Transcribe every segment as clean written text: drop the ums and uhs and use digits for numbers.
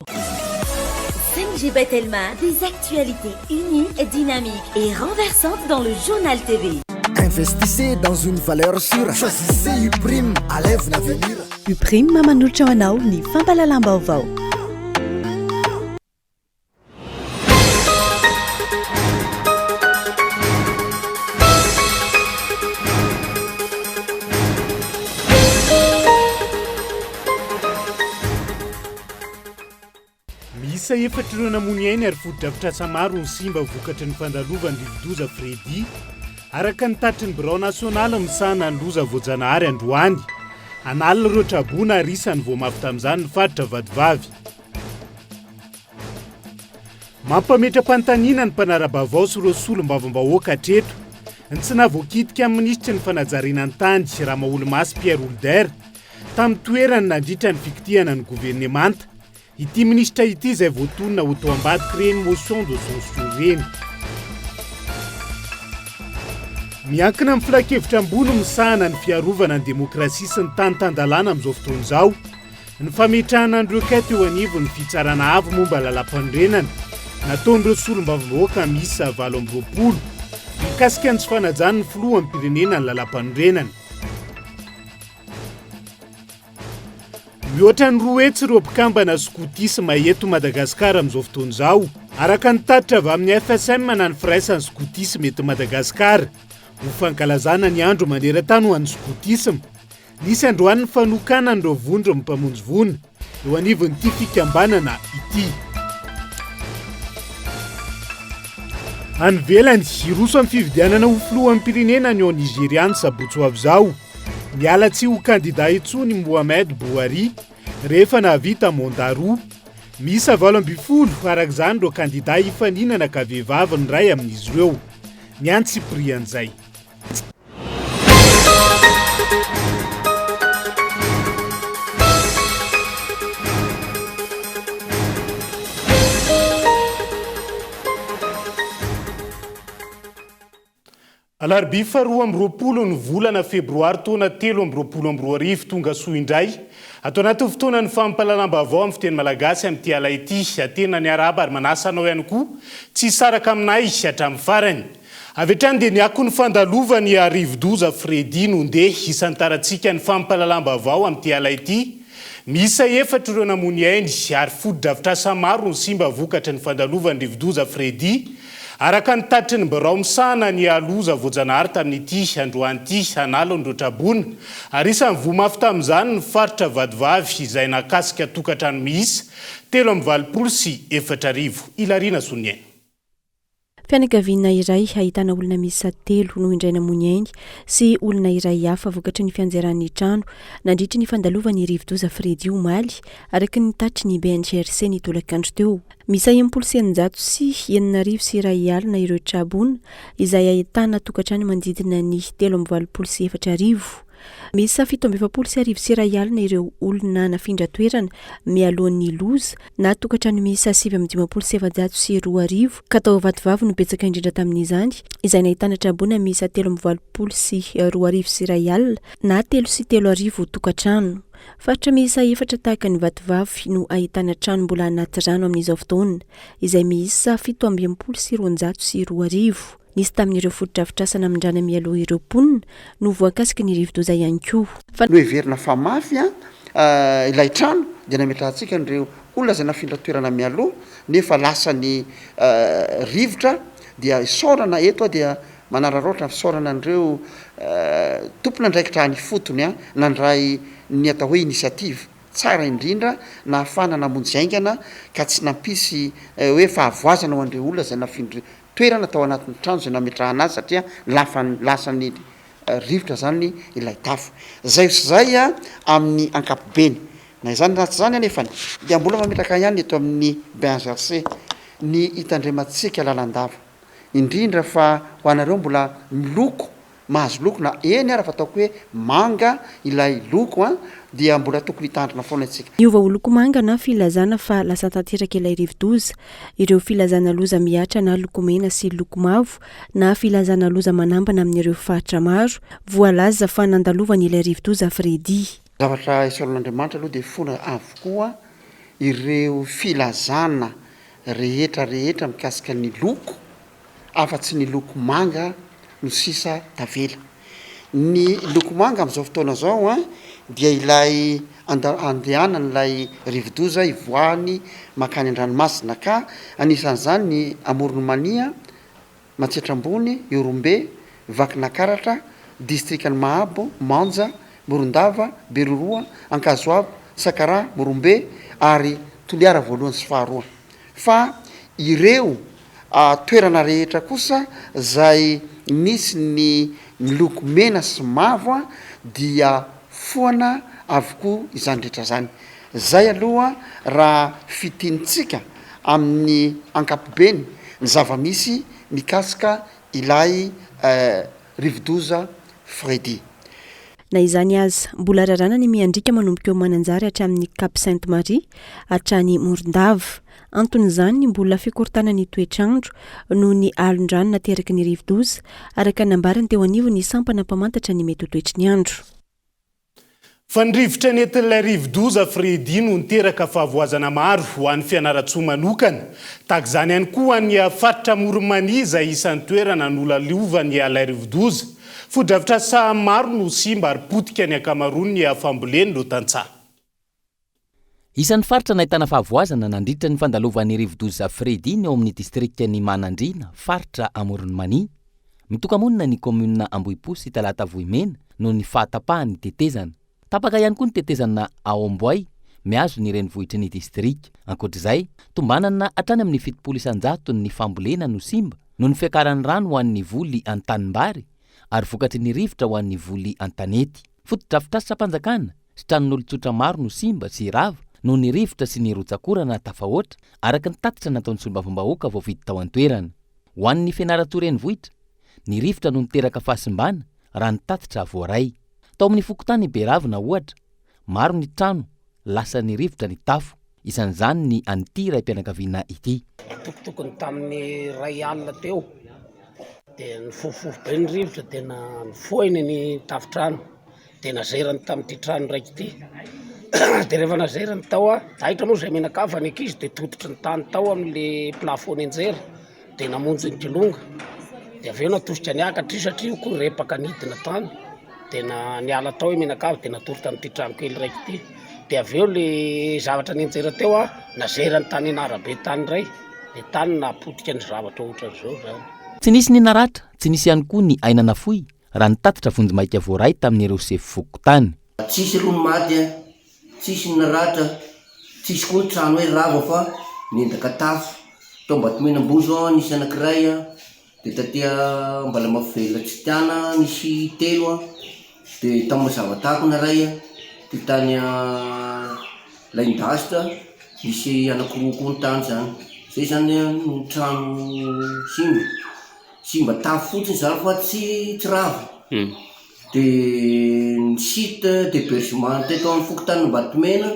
5G Telma, des actualités uniques, dynamiques et renversantes dans le journal TV. Investissez dans une valeur sûre. Choisissez Uprime à lève l'avenir. Uprime maman'olotra ho anao ny fampalalam-baovao. Miisa efatra namony ainy ary foto-drafitrasa maro ny simba vokatry ny fandalovany Rivodoza Fredy araka ny tatry ny birao nasionala misahana ny loza voajanahary androany analina ireo trabona arisany vao mafy tamin'izany ny faritra vadivavy mampametra-panontaniana ny mpanara-bavao sy ireo solom-bavambahoaka hatreto ny tsy nahavoakitika amin'ny minisitry ny fanajariana ny tany Ramaolomasy Pierre Holder tamin'ny toerany nandritra ny fikitihana ny governemanta ity ministra ity izay voatonona ho tao ambadiky reny motion de censure reny miankina amin'ny filakevitra ambony misahana ny fiarovana ny demokrasia sy ny tany tandalana amin'izao fotoana izao ny fametrahana an'ireo kay teo anivo ny fitsarana avo momba lalam-panorenana nataon'ireo solom-bavambahoaka miisa 20 mikasika ny tsy fanajany ny filoha amin'ny pirenena ny lalam-panorenana mihoatra ny roa hetsy ireo mpikambana skotisma eto Madagasikara amin'izao fotoana izao araka ny tatitra avy amin'ny FSM na ny firaisan'ny skotisma eto Madagasikara ho fankalazana ny andro maneran-tany ho an'ny skotisma nisy androany ny fanokana n'ireo vondro mpamonjy vona eo anivon'ity fikambanana ity anyvelany iroso amin'ny fividianana ho filoha amin'ny pirenena ny ao Nigeriany sabotsy ho avy izao miala tsy ho kandida intsony Mohamed Bouhari rehefa nahavita mandat miisa 20 arak'izany ireo kandida hifaninana ka vehivavy ny ray amin'izy ireo miantsy prian'izay alarobia 2 ny volana febroary taona 2024 tonga soa indray atao anaty fotoana ny fampalalam-baovao amin'ny fiteny malagasy amin'ity ala ity tena ny araba ary manasa anao ihany koa tsy saraka aminay hatramin'ny farany avy hatrany dia niako ny fandalovany Rivodoza Fredy no ndeha isantarantsika ny fampalalam-baovao amin'ity ala ity miisa efatra ireo namony ainy ary foto-drafitrasa maro ny simba vokatry ny fandalovany Rivodoza Fredy araka ny tatry ny birao misahana ny aloza voajanahary tamin'ity androanyity anala ny trabona ary isan'ny vomafy tamin'izany ny faritra vadivavy izay nakasika tokantrano miisa 324 Ilarina Sonia. Fianakaviana iray ahitana olona miisa 3 no indray namony ainy sy olona iray hafa vokatry ny fianjeran'ny trano nandritry ny fandalovany Rivodoza Fredy omaly araka ny tatry ny BNGRC ny tolakandro teo. Misa 900 sy 904 ireo trabona izay ahitana tokantrano manodidina ny 324 Misa 770 sy ireo olona nafindra toerana mialohan'ny loza na tokantrano misa 750 sy 2 ka tao vatovavy no betsaka indrindra tamin'izany izay nahitana trabona misa 320 sy 2 sy na 3 sy 3 tokantrano. Faritra misa efatra tahaka ny vatovavy no ahitana trano mbola anaty rano amin'izao fotoana izay misa 720 sy 200 sy 2 nisy tamin'ireo foto-drafitrasa mindrana mialoha ireo mponina no voakasika ny Rivodoza ihany koa. No heverina fa mafy ilay trano dia nametrahantsika ireo olona izay nafindra toerana mialoha nefa lasa ny rivotra dia isaorana eto dia manararoatra fisaorana an'ireo tompona ndraikitra ny fotony nandray ny atao hoe inisiativa tsara indrindra na ahafana namonjy aingana ka tsy nampisy hoe fahavoazana ho an'ireo olona izay nafindra toerana tao anatin'ny trano izay nametrahana azy satria lasany rivotra zany ilay tafo zay sy zay amin'ny ankapobeny na izany ratsy zany anefany dia mbola mametraka ihany eto amin'ny BNGRC ny hitandrematsika lalandava indrindra fa ho anareo mbola miloko mahazo loko na eny ara fa ataoko hoe manga ilay loko dia mbola tokony hitandrina foana antsika. Niova ho loko manga na filazana fa lasa tanteraka ilay Rivodoza ireo filazana loza miatra na loko mena sy loko mavo na filazana loza manambana amin'ireo fahatra maro voalaza fa nandalovany ilay Rivodoza Fredy. Zavatra isaoran'Andriamanitra aloha dia fona avokoa ireo filazana rehetrarehetra mikasika ny loko afa-tsy ny loko manga no sisa tavela. Ny loko manga am'izao fotoana zao a dia ilay andehanana ilay rivodoza ivoahany makany an-dranomasina ka anisan'izany ny Amoron'Mania, Matsiatrambony, Iorombe, Vakinakaratra, distrikany Mahabo, Manja, Morondava, Beroroa, Ankazoavo, Sakara, Morombe ary Toliara voalohany sy faharoa. Fa ireo toerana rehetra kosa zay nisy ny miloko mena sy mavo dia foana avokoa izany rehetra zany. Zay aloha raha fitinitsika amin'ny ankapobeny ny zava-misy mikasika ilay rivodoza Fredy. Na izany aza mbola rarana ny miandrika manomboka eo mananjary hatramin'ny Cap Sainte Marie hatrany Morondava. Anton'izany ny mbola fikortana ny toetrandro noho ny alondrano nateraky ny rivodoza araka nambarany teo anivo ny sampana mpamantatra ny mety ho toetry ny andro. Fa ny rivotra nentin'ilay rivodoza Fredy no niteraka fahavoazana maro ho an'ny fianarantsoa manokana. Tahaka izany ihany koa ny faritra Moronmania izay isan'ny toerana nolaliovan'ny ilay rivodoza. Fodrafitra saha maro no simba ary potika ny ankamaroany ny famboleny no tantsaha. Isan'ny faritra nahitana fahavoazana nandritra ny fandalovan'ny rivodoza Fredy ny ao amin'ny distrikany Manandrina, faritra Amoron'Mania. Mitoka-monina ny komuna Ambohipo sy Talatavohimena noho ny fahatapahany tetezana. Tapaka ihany koa ny tetezana ao Amboay, miazo ny renivohitry ny distrika. Ankoatr'izay, tombanana hatrany amin'ny 700 ny fambolena no simba noho ny fiakaran'ny rano ho an'ny voly an-tanimbary ary vokatry ny rivotra ho an'ny voly an-tanety. Fotodrafitrasa sampanjakana sy tranon'olon-tsotra maro no simba sy rava noho ny rivotra sy ny rotsakorana tafahoatra araka ny tatitra nataon'ny solombavambahoaka vao vidy tao an-toerana. Ho an'ny fianaratsoa renivohitra, ny rivotra no niteraka fahasimbana raha ny tatitra voaray. Tao amin'ny fokotany Beravina ohatra, maro ny trano, lasa ny rivotra ny tafo, isan'izany ny an'ity raim-pianakaviana ity. Tokotokony tamin'ny ray alina teo, dia ny fofofo be ny rivotra, tena nifohiny ny tafitrano, dia nazerany tamin'ity trano raiky ity. Dia rehefa nazerany tao ahitra moa izay menakafa ny ankizy dia tototry ny tany tao amin'le plafony anjera, dia namonjy ny kilonga, dia avy eo natositra ny akatra satria io koa repaka nidina tany. Dia niala tao i menakava dia natorotra amin'ity trano kely raiky ity. Dia avy eo le zavatra nianjera teo nazerany tany anarabe tany ray, dia tany napotika ny zavatra ohatra zao zany. Tsy nisy ny naratra, tsy nisy ihany koa ny ainana fohy raha nitatitra vonjimaika voaray tamin'ireo sefy-fokotany. Tsisy rono maty, tsisy ny naratra, tsisy koa ny trano hoe rava fa nendaka tafo. Tao Mbatomena-Ambozo nisy anankiray dia tatia mbala mavela tsy tiana nisy 3 dia tao Mazavatako naray dia tany Laindasitra nisy anankiroa koa ny tany zany. Zay zany ny trano simba tafo fotsiny zany fa tsy rava. Dia ny site d'hébergement teto amin'ny fokotany Mbatomena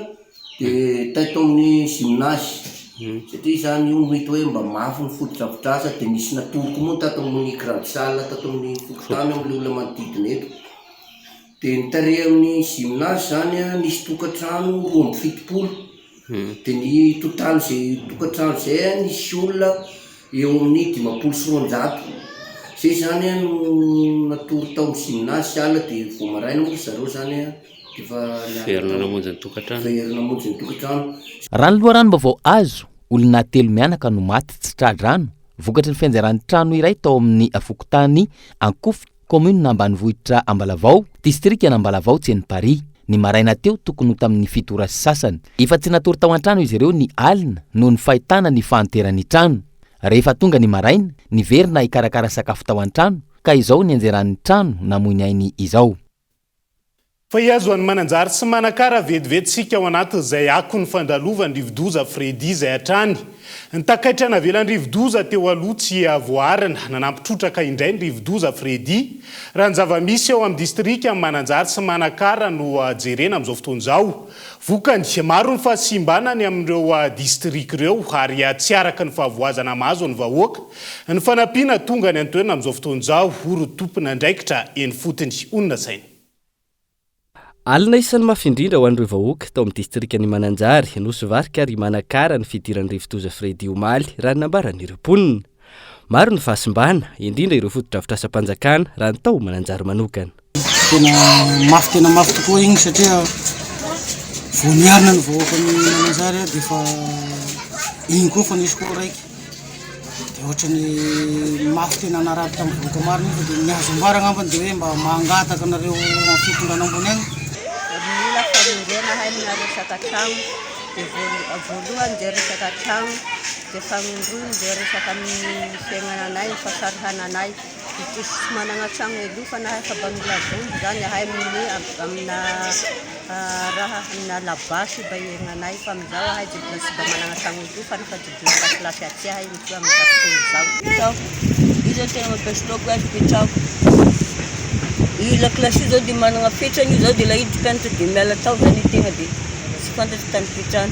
dia teto amin'ny gymnase. Satria zany io mety hoe mba mafy ny fotodrafitrasa dia nisy natoroko moa tato amin'ny grande salle tato amin'ny fokotany amin'le olona manodidina eto. Dia nitare amin'ny gymnase zany nisy tokantrano 27. Dia ny totaly zay tokantrano zay nisy olona eo amin'ny 500 sy 200. Zay zany no natoro tao amin'ny gymnase salle dia vao maraina moa zareo zany verina namonjy ny tokantrano. Raha ny loharanom-baovao azo, olona 3 mianaka no maty tsy tradrano vokatry ny fianjaran'ny trano iray tao amin'ny fokotany Ankofa, commune Ambanivohitra Ambalavao, distrikana Ambalavao Tseny Paris. Ny maraina teo tokony ho tamin'ny 7 sy sasany. Efa tsy natory tao an-trano izy ireo ny alina noho ny fahitana ny fahanteran'ny trano. Rehefa tonga ny maraina, niverina ikarakara sakafo tao an-trano, ka izao ny anjeran'ny trano namoy ainy izao. Fa iazo any mananjary sy manakara vetivetsika ao anatin'izay ako ny fandalovan'ny rivodoza Fredy izay hatrany. Ny takaitra navelan'ny rivodoza teo aloha tsy voarina nanampitrotraka indray ny rivodoza Fredy. Raha ny zava-misy ao amin'ny distrika mananjary sy manakara no jerena amin'izao fotoana izao. Vokany maro ny fahasimbana ny amin'ireo distrika ireo ary tsy araka ny fahavoazana mahazo ny vahoaka. Ny fanampiana tonga ny antoerana amin'izao fotoana izao oro tompona ndraikitra eny fotony onona saina. alina isan'ny mafindrindra ho an'ireo vahoaka tao amin'ny distrika ny Mananjary nosovarika ary manakara ny fidiran'ny Rivotoza Fredy Omaly raha ny nambaran'ireo mponina. Maro ny fahasimbana indrindra ireo fotodrafitrasa-panjakana raha ny tao Mananjary manokana. Tena mafy tokoa igny satria vao niarina ny vahoaka ny Mananjary dia fa igny koa fa nisy koa raiky dia ohatrany mafy tena narary tamin'ny vahoaka maro nefa dia nihazo ambara ngambany dia hoe mba mangataka nareo amin'ny fitondrana ambony agny. Mila famindrana hainina resaka tragno dia voalohany dia resaka tragno dia famindrana dia resaka amin'ny fiaignananay ny fahasarohananay tsisy manana tragno elofa na efa mba mila vombo zany ahay amina raha amina labasy mba iaignanay fa amin'izao ahay dibona sy mba manana tragno elofa nefa dibona kasilasy aty ahay mitoa amin'ny vafotono izao. Io zao tena mampiasa loko azy pitrao. Io lakilasy io zao dia manana fetrany io zao dia lahiditra pianatra dia miala tao zany tegna dia tsy fantatry tany fetrany.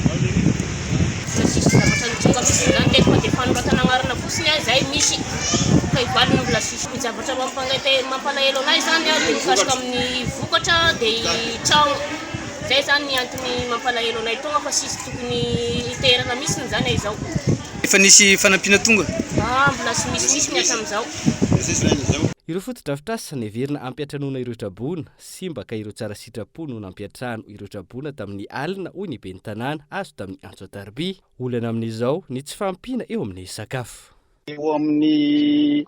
Sisy zavatra nitonga misy zany tena fa dia fanoratana anarana fosiny ahy zay misy ka hivalina mbola sisy zavatra mampalahelo anahy zany a dia mikasika amin'ny vokatra dia tragno zay zany ny antony mampalahelo anahy tonga fa sisy tokony hiterana misiny zany izao. Efa nisy fanampiana tonga? Mbola sy misy ny hatramin'izao. Ireo fotodrafitrasa neverina ampiatranoana ireo trabona sy mbaka ireo tsara sitrapo no nampiatrano ireo trabona tamin'ny alina hoy ny ben'ny tanàna azo tamin'ny Antso Atarby. Olana amin'izao ny tsy fampiana eo amin'ny sakafo. Eo amin'ny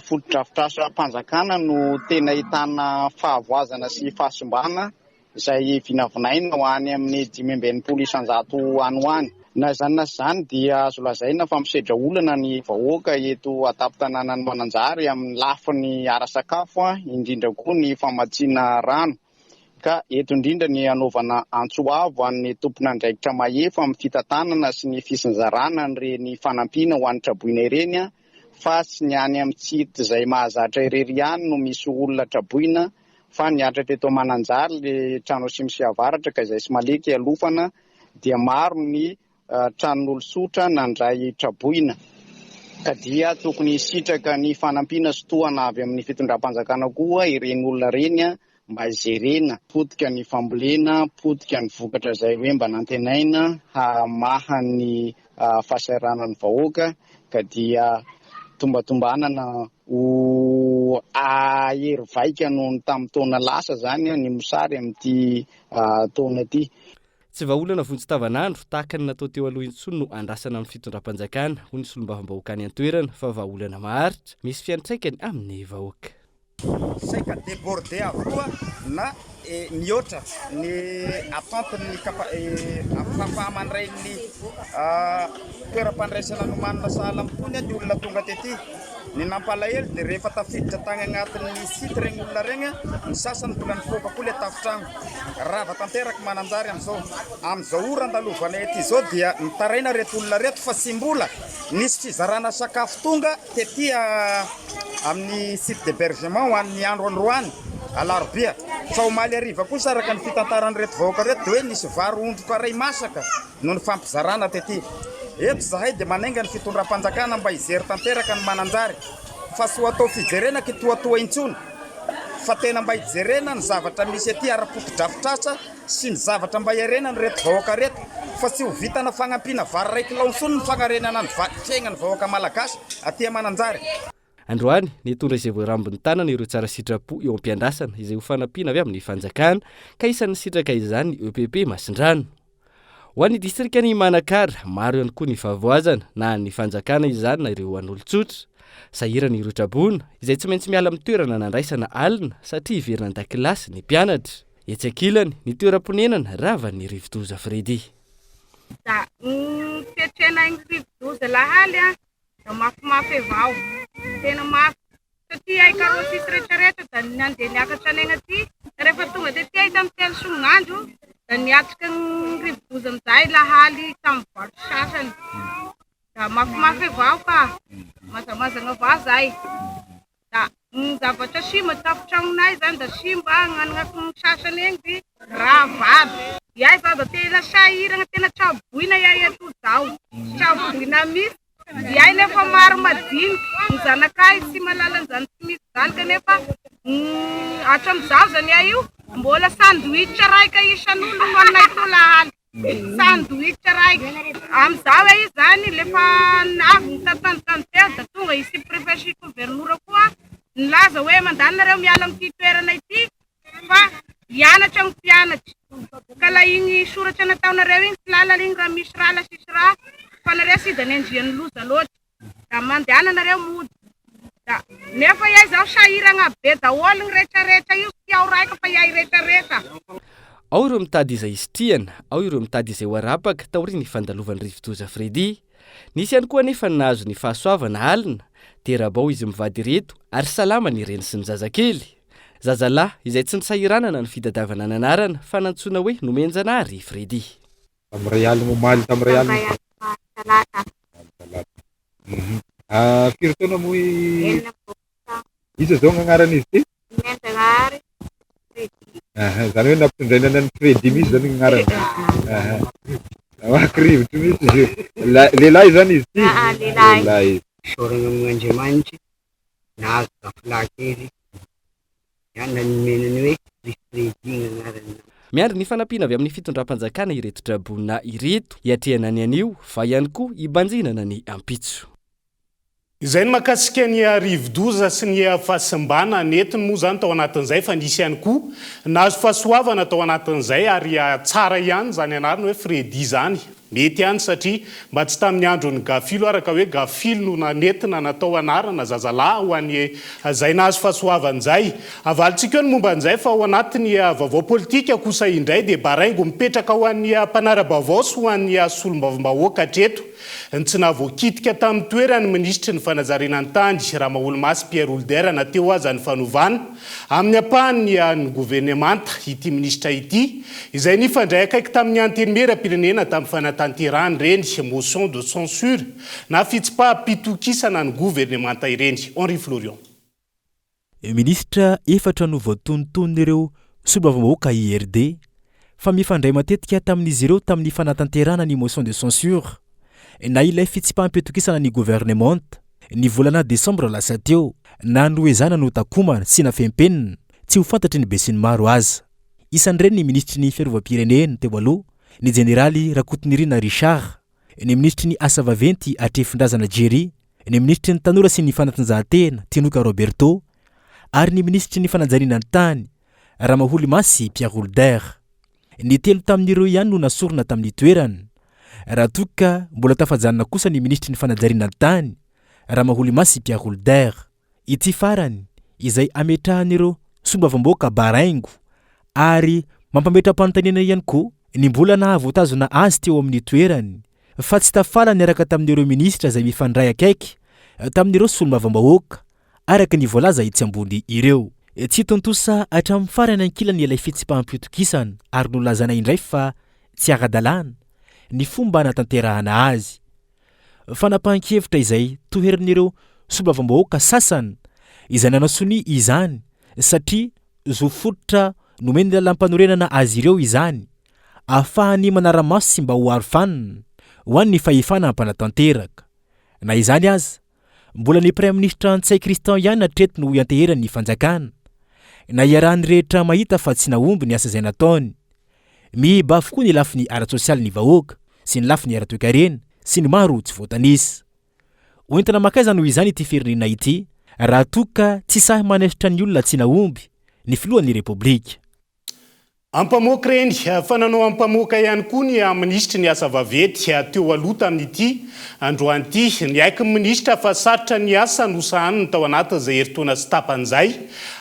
fotodrafitrasa mpanjakana no tena ahitana fahavoazana sy fahasimbana izay vinavinaina ho any amin'ny 500 isanjato any ho any. Na zany dia azo lazaina fa misedra olana ny vahoaka eto atapy-tanànan'ny Mananjary amin'ny lafiny ara-sakafo indrindra koa ny famatsiana rano. Ka eto indrindra ny anaovana antsoavo an'ny tompon'andraikitra mahefa amin'ny fitantanana sy ny fisinzarana ireny fanampiana ho an'ny traboina ireny fa sy ny any amin'ny tsity izay mahazatra irery ihany no misy olona traboina fa niatratra eto Mananjary le trano Asimo sy Avaratra ka izay sy maleky alofana dia maro ny tranon'olosotra nandray traboina ka dia tokony sitraka ny fanampiana sotoana avy amin'ny fitondram-panjakana koa ireny olona reny mba jerena potika ny fambolena, potika ny vokatra izay hoe mba nantenaina hamaha ny fahasahiranan'ny vahoaka ka dia tombatombanana ho ahery vaika noho tamin'ny taona lasa zany ny mosary amin'ity taona ity. Tsy vaolana vonjy tavanandro tahaka ny natao teo aloha intsony no andrasana amin'ny fitondram-panjakana ho ny solombavam-bahoaka any an-toerana fa vaolana maharitra misy fiantraikany amin'ny vahoaka. Saika débordé avokoa na mihoatra ny atentin'ny fahamandray ny toeram-pandraisana no manana sahala ampony ny olona tonga tety. Ny nampalahelo dia rehefa tafiditra tany agnatin'ny sity regny olona regny ny sasany mbola nivoaka koa le tafitrano. Rava tanteraka Mananjary amin'izao ora andalovana ety izao dia nitaraina reto olona reto fa sy mbola nisy fizarana sakafo tonga tety amin'ny site d'hébergement ho an'ny andro androany alarobia. Fa omaly ariva kosa araka ny fitantaran'ny reto vahoaka reto dia hoe nisy vary ondroka ray masaka no ny fampizarana tety. Eto zahay dia manainga ny fitondram-panjakana mba hijery tanteraka ny Mananjary fa sy ho atao fijerena kitoatoa intsony fa tena mba hijerena ny zavatra misy ety ara-fotodrafitrasa sy ny zavatra mba hiarena ny reto vahoaka reto fa sy ho vitana fagnampiana vary raiky laonsony ny fagnarenana ny fiaignan'ny vahoaka malagasy aty Mananjary. Androany nitondra izay voarambiny tanana ireo tsara sitrapo eo am-piandrasana izay ho fanampiana avy amin'ny fanjakana ka isan'ny sitraka izany ny EPP Masindrano. Ho an'ny distrika ny Manakara maro ihany koa ny fahavoazana na ny fanjakana izany na ireo an'olon-tsotra. Sahirana ireo trabona izay tsy maintsy miala amin'ny toerana nandraisana alina satria hiverina an-dakilasy ny mpianatra. Etsy ankilany ny toeram-ponenana ravan'ny Rivotoza Fredy. Fetrena ny Rivotoza lahaly da mafimafy avao tena mafy satria ay karosisy rehetrarehetra da nandeha niakatra any agnaty rehefa tonga tety ay tamin'ny telo sognandro da niatrika ny Rivotoza amizay lahaly tamin'ny valo sasany da mafimafy avao ka mazamazana avao zay da ny zavatra simba tafitragnonay zany da simba agnanagny sasany egny di ravady iay zao da tena sahirana tena traboina iay ato zao traboina misy iay nefa maro madiniky ny zanakay sy malala an'izany tsy misy zany kanefa hatramin'izao zany iay io mbola mbola sandwich raika isan'olo aminay to lahaly sandwich raika am'izao izy zany lefa navy nytatanytany teo da tonga isy préfet gouverneur koa nilaza hoe mandanareo miala am'ty toerana ity fa hianatra ny mpianatra ka la igny soratra nataonareo igny tsy lala igny raha misy raha la sisy raha fa nareo sidany andriany loza loatra da mandehananareo mody da nefa iay zao sahiragna be daholo gny rehetrarehetra io tiao raika fa iay rehetrarehetra ao ireo mitady izay istriana ao ireo mitady izay ho arapaka taoriny fandalovan'ny rivodoza Fredy nisy ihany koa nefa nahazo ny fahasoavana alina terabao izy mivady reto ary salama ny reny sy ny zazakely zazalahy izay tsy nisahiranana ny fitadiavana ananarana fa nantsoina hoe nomenjanahary Fredy tam'ray alina momaly tam'ray alina firy taona moa iza zao gn'agnaran'izy ty zany hoe nampitondrainana ny Fredy misy zany gn'agnarany amaky rivotry misy izy io lehilahy zany izy ty lehilahy soragna amin'Andriamanitra nahazo kafilakely iana ny menany hoe Fredy gn'agnarany miandry ny fanampiana avy amin'ny fitondram-panjakana ireto drabona ireto hiatrehana ny anio fa ihany koa hibanjinana ny ampitso izay ny makasika ny rivodoza sy ny fahasimbana netiny moa zany tao anatin'izay fa nisy ihany koa nahazo fahasoavana tao anatin'izay ary tsara ihany zany anarany hoe Fredy zany mety ihany satria mba tsy tamin'ny androny gafilo araka hoe gafilo no nanetina natao anarana zazalahy ho an'ny zay nahazo fahasoavan'izay avalitsika eo ny momba an'izay fa ao anatin'ny vaovao politika kosa indray dia baraingo mipetraka ho an'ny mpanara-baovao sy ho an'ny solombavam-bahoaka hatreto ny tsy nahavoakitika tamin'ny toerany ministry ny fanajarenany tany Rahaolomasy Pierre Older nateo azy ny fanovana amin'ny apahany ny gouvernemanta ity ministra ity izay nifandray akaiky tamin'ny antenimera-pirenena tamin'ny fanatanterahany reny motion de censure na fitsipaham-pitokisana ny gouvernemanta ireny. Henri Florian ministra efatra no voatonontonon'ireo solombavam-bahoaka IRD fa mifandray matetika tamin'izy ireo tamin'ny fanatanterahana ny motion de censure na ilay fitsipaham-pitokisana ny gouvernemanta ny volana desambra lasa teo na noezana no takomana sy nafempenina tsy ho fantatry ny be sy ny maro aza isan'ireny ny ministry ny fiarovam-pirenena teo aloha ny generaly Rakotonirina Richard ny ministry ny asa vaventy Atrefindrazana Jerry ny ministry ny tanora sy ny fanatanjahantena Tinoka Roberto ary ny ministry ny fananjarinany tany Rahaolomasy Pierre Older ny telo tamin'ireo ihany no nasorona tamin'ny toerana raha toka mbola tafajanona kosa ny ministry ny fanajarinany tany Rahaolomasy Pierre Older ity farany izay ametrahan'ireo solombavam-bahoaka baraingo ary mampametra-panontaniana ihany koa ny mbola nahavoatazona azy teo amin'ny toerany fa tsy tafala niaraka tamin'ireo ministra izay mifandray akaiky tamin'ireo solombavam-bahoaka araka ny voalaza itsy ambony ireo tsy tontosa hatramin'ny farany ankilany ilay fitsipaham-pitokisana ary nolazana indray fa tsy ara-dalàna ny fomba natanterahana azy fanapahan-kevitra izay toherin'ireo solombavam-bahoaka sasany izay nanasony izany satria zo fototra nomeny lalam-panorenana azy ireo izany ahafahany manara-maso sy mba ho arofanina ho an'ny fahefana ampanatanteraka na izany aza mbola ny prime ministre Antsay Christian ihany hatreto no ianteherany fanjakana na iarahany rehetra mahita fa tsy naomby ny asa izay nataony mihiba avokoa ny lafiny ara-tsosialy ny vahoaka sy ny lafiny ara-toekarena sy ny maro tsy voatanisa hoentina makaiza noho izany ity firenena ity raha toka tsy sahy manesitra ny olona tsy naomby ny filohan'ny repoblika ampamoaka reny fa nanao ampamoaka ihany koa ny ministry ny asa vavety teo aloha tamin'ity androanty ny aiky ministra fa sarotra ny asa nosahaniny tao anatin'izay herintaona sy tapan'izay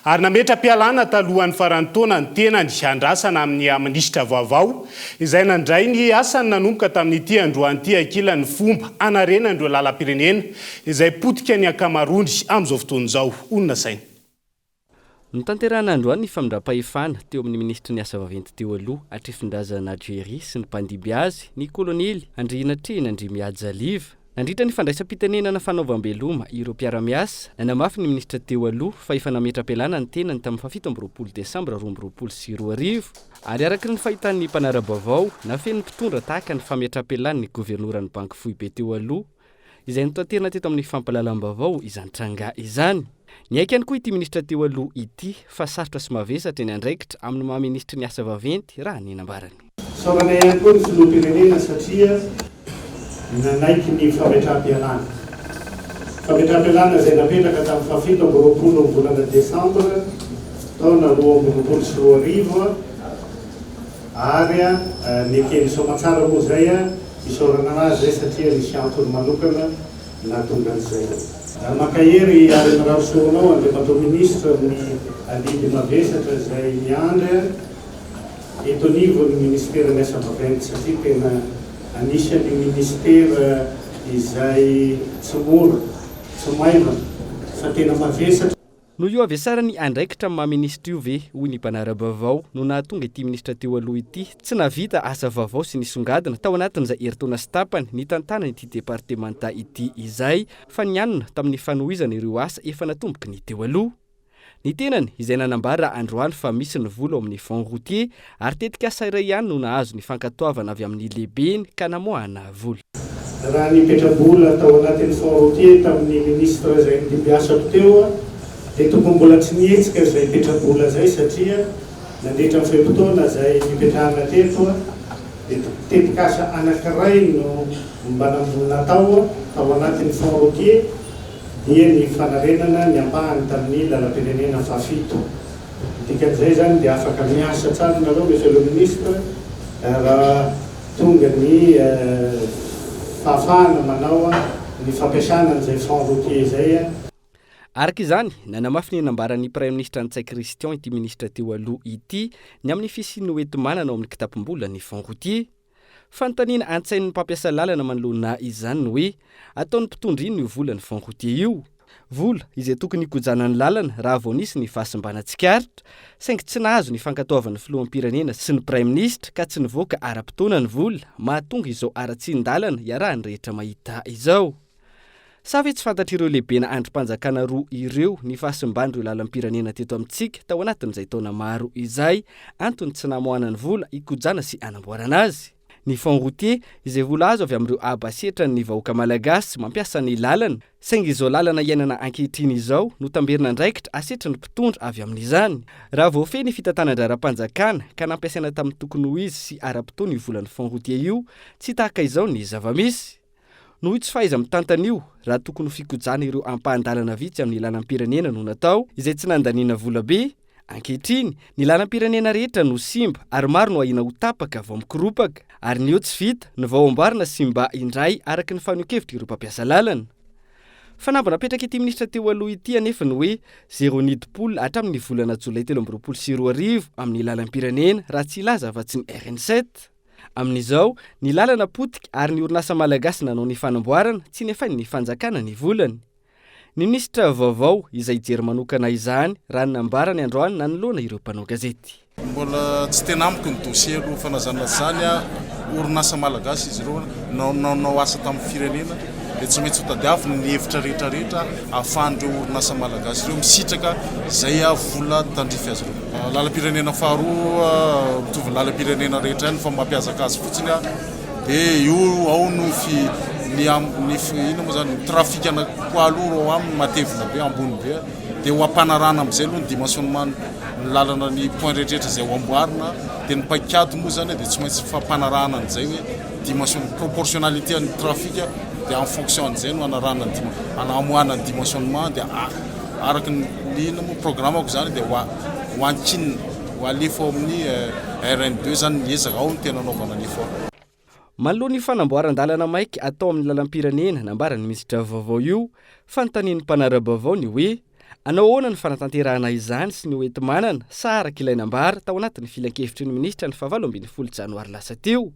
ary nametra-pialana talohan'ny farantaona ny tena ny andrasana amin'ny ministra vaovao izay nandray ny asany nanomboka tamin'ity androanty ankilan'ny fomba anarenandreo lalam-pirenena izay potika ny ankamarony amin'izao fotoan'izao onona saina ny tanterahana androany ny famindram-pahefana teo amin'ny ministry ny asa vaventy teo aloha Atrefindrazana Jerry sy ny mpandiby azy ny kolonely Andrianatrena Andrimiajaliva nandritra ny fandraisam-pitenenana fanaovam-beloma ireo mpiara-miasa namafy ny ministra teo aloha fa efa nametra-pialana ny tenany tamin'ny 17 Desambra 2024 ary araky ny fahitan'ny mpanara-baovao nafeny mpitondra tahaka ny fametra-pialana ny governoran'ny banky foibe teo aloha izay notanterana teto amin'ny fampalalam-baovao izany tranga izany ny aiky ihany koa ity ministra teo aloha ity fa sarotra sy mavesatra ny andraikitra amin'ny mahaministry ny asa vaventy raha ny nambarany. Saoranay ihany koa ny filoham-pirenena satria nanaiky ny fametram-pialana. Fametram-pialana izay napetraka tamin'ny fafito amby roapolo ny volana desambra taona 2024 ary ny kely somatsara moa zay isaorana anazy zay satria nisy antony manokana natonga an'izay. Makahery ary mirarosoanao andriamato ministra amin'ny alidy mavesatra izay miandry eto anivo ny ministera ny asa vaventy satria tena anisan'ny ministera izay tsy mora tsy maivana fa tena mavesatra. No io avy sara ny andraikitra amin'ny maministra io ve hoy ny mpanara-bavao no nahatonga ity ministra teo aloha ity tsy navita asa vaovao sy nisongadina tao anatin'izay herintaona sy tapany ny tantana ity departementa ity izay fa nianona tamin'ny fanohizana ireo asa efa natomboky ny teo aloha. Ny tenany izay nanambara androany fa misy ny vola amin'ny fond routier ary tetika asa iray ihany no nahazo ny fankatoavana avy amin'ny lehibeny ka namoahana vola. Raha nipetrabola tao anatin'ny fond routier tamin'ny ministra izay nimbiasako teo dia tokony mbola tsy nihetsika izay petrabola zay satria nandritra ny fotoana izay nipetrahana teto dia tetikasa anankiray no mba natao tao anatin'ny fond routier dia ny fanarenana ny ampahany tamin'ny lalam-pirenena fafito. Dikan'izay zany dia afaka miasa tsara nareo monsieur le ministre raha tonga ny fahafahana manao ny fampiasana an'izay fond routier zay. Araka izany nanamafy ny nambaran'ny prime ministre Antsay Christian ity ministra teo aloha ity ny amin'ny fisiny hoentomanana ao amin'ny kitapom-bola ny fond routier. Fanontaniana Antsain'ny mpampiasa lalana manoloana izany ny hoe ataon'ny mpitondra ino io vola ny fond routier io. Vola izay tokony hikojanany lalana raha vao nisy ny fahasimbana-tsikaritra saingy tsy nahazo ny fankatoavan'ny filoham-pirenena sy ny prime ministre ka tsy nivoaka ara-potoana ny vola mahatonga izao ara-tsin-dalana iarahany rehetra mahita izao. Sa ve tsy fantatr'ireo lehibena androm-panjakana roa ireo ny fahasimban'ireo lalam-pirenena teto amintsika tao anatin'izay taona maro izay antony tsy namoahana ny vola ikojana sy anamboarana azy. Ny fond routier izay vola azo avy amin'ireo abasetra ny vahoaka malagasy mampiasa ny lalana saingy izao lalana iainana ankehitriny izao no tamberina andraikitra asetra ny mpitondra avy amin'izany. Raha voafehy ny fitantanandra-ara-panjakana ka nampiasaina tamin'ny tokony ho izy sy ara-potoana io volan'ny fond routier io tsy tahaka izao ny zava-misy. Noho tsy fahaiza mitantan'io raha tokony fikojana ireo ampahan-dalana vitsy amin'ny lalam-pirenena no natao izay tsy nandaniana vola be. Ankehitriny ny lalam-pirenena rehetra no simba ary maro no ahina ho tapaka vao mikiropaka ary ny eo tsy vita ny vao amboarina sy mba indray araky ny fanohikevitra ireo mpampiasa lalana. Fanambo napetraka ity ministra teo aloha ity anefa ny hoe 0 nidipolina hatramin'ny volana Jolay 2024 amin'ny lalam-pirenena raha tsy ilaza afa-tsy ny RN7. Amin'izao ny lalana potika ary ny orinasa malagasy nanao ny fanamboarana tsy nefainy ny fanjakana ny volany. Ny ministra vaovao izay jery manokana izany raha nambarany androany nanoloana ireo mpanao gazety. Mbola tsy tena amiko ny dossier aloha fanazana zany orinasa malagasy izy ireo nanao asa tamin'ny firenena dia tsy maintsy hotadiavina ny hevitra rehetrarehetra ahafahan'ireo orinasa malagasy ireo misitraka izay vola tandrify azy ireo. Lalam-pirenena faharoa mitovy lalam-pirenena rehetra ihany fa mampiazaka azy fotsiny dia io ao no ino moa zany trafika poids lourd ao aminy matevina be ambony be dia ho ampanarana amin'izay aloha ny dimensionnement ny lalana ny point rehetrarehetra izay ho amboarina dia ny paikady moa zany dia tsy maintsy fampanarana an'izay hoe dimension proportionnalité ny trafika dia en fonction an'izay no anarana anamoahana ny dimensionnement dia araky ny ino moa programmako zany dia ho ankinina ho alefa ao amin'ny RN2 zany niezaka ao ny tena anaovana ny effort. Manoloa ny fanamboaran-dalana maiky atao amin'ny lalam-pirenena nambarany ministra vaovao io fanontanian'ny mpanara-bavao ny hoe anao ahoana ny fanatanterahana izany sy ny hoentomanana sa araka ilay nambara tao anatin'ny filan-kevitry ny ministra ny 17 Janoary lasa teo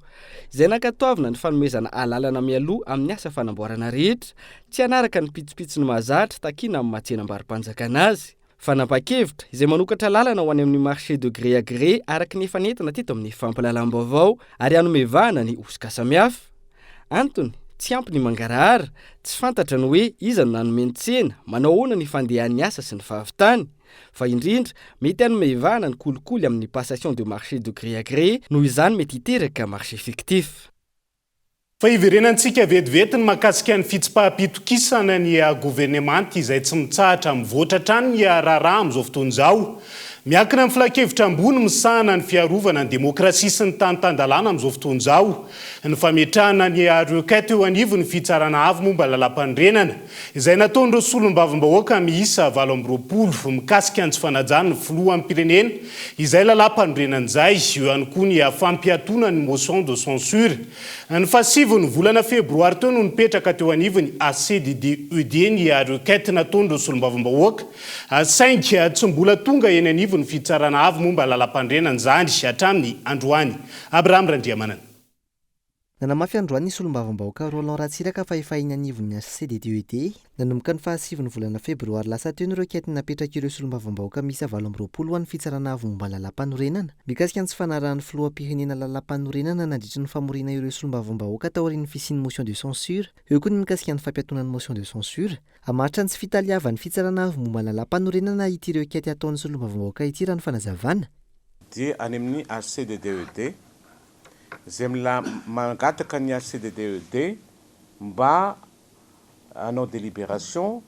izay nankatoavina ny fanomezana alalana mialoha amin'ny asa fanamboarana rehetra tsy hanaraka ny pitsopitsony mahazatra takina amin'ny matsenam-barim-panjakana azy. Fanapa-kevitra izay manokatra lalana ho any amin'ny marché de gré à gré araky ny efa nentina teto amin'ny fampalalam-baovao ary hanomevahana ny osika samihafa. Antony tsy ampy ny mangarahara tsy fantatra ny hoe iza no nanomeny tsena manao ahoana ny fandehan'ny asa sy ny fahavitany fa indrindra mety hanomevahana ny kolikoly amin'ny passation de marché de gré à gré noho izany mety hiteraka marché fictif. fa iverenantsika vetivety ny mahakasika ny fitsipaham-pitokisana ny gouvernemanty izay tsy mitsahatra mivoatra trano ny raharaha amin'izao fotoana izao. Miankina amin'ny filakevitra ambony misahana ny fiarovana ny demokrasia sy ny tany-tandalàna amin'izao fotoana izao. Ny fametrahana ny requête eo anivo ny fitsarana avy momba lalam-pandrenana izay nataon'ireo solombavam-bahoaka miisa 20 mikasika ny tsy fanajana ny filoha amin'ny pirenena izay lalam-pandrenana izay. Eo ihany koa ny fampiatona ny motion de censure. Ny fasivy ny volana febroary teo no nipetraka teo anivony ACDDED ny requête nataon'ireo solombavam-bahoaka saingy tsy mbola tonga eny anivony fitsarana avy momba lalam-pandrenana izany hatramin'ny androany. Abraham Randriamanana. Nanamafy androany solombavam-bahoaka Roland Ratsiraka fa efa iny anivony ACDDED nanomboka ny fahasivy ny volana febroary lasa teo ny requête napetraka ireo solombavam-bahoaka miisa 20 ho an'ny fitsarana avy momba lalam-panorenana mikasika ny tsy fanarahan'ny filoham-pirenena lalam-panorenana nandritra ny famorina ireo solombavam-bahoaka tao aorian'ny fisian'ny motion de censure. Eo koa ny mikasika ny fampiatonan'ny motion de censure hamaritra ny tsy fitaliavan'ny fitsarana avy momba lalam-panorenana ity requête ataon'ny solombavam-bahoaka ity raha ny fanazavana dia any amin'ny ACDDED zay mangataka ny ACDDED mba anao délibération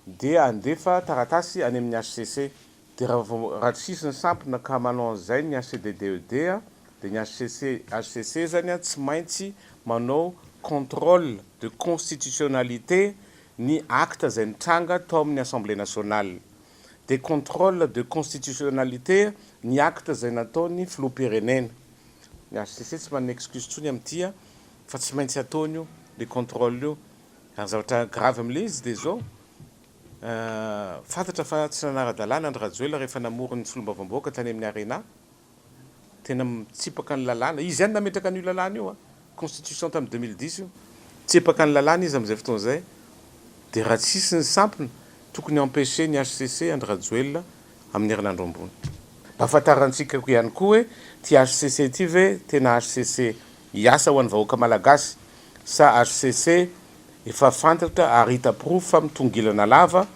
dia andefa taratasy any amin'ny HCC dia raha tsisy ny sampona ka manao an'izay ny ACDDED dia ny HCC zany tsy maintsy manao contrôle de constitutionnalité ny acte zay nitranga tao amin'ny Assemblée nationale. Des contrôles de constitutionnalité ny acte zay nataony filoham-pirenena. Ny HCC tsy manana excuse tsony amin'ity fa tsy maintsy ataony io le contrôle io. Ary zavatra grave amin'ilay izy dia zao fantatra fa tsy nanara-dalàna ny Rajoelina rehefa namory ny solombavam-bahoaka tany amin'ny arena tena mitsipaka ny lalàna izy ihany nametraka an'io lalàna io constitution tamin'ny 2010 io tsipaka ny lalàna izy amin'izay fotoana izay dia raha tsisy ny sampona tokony empêcher ny HCC and Rajoelina amin'ny herinandro ambony. Afantarantsika ihany koa hoe ty HCC ty ve tena HCC hiasa ho an'ny vahoaka malagasy sa HCC efa fantatra ary hita proof fa mitongilana lava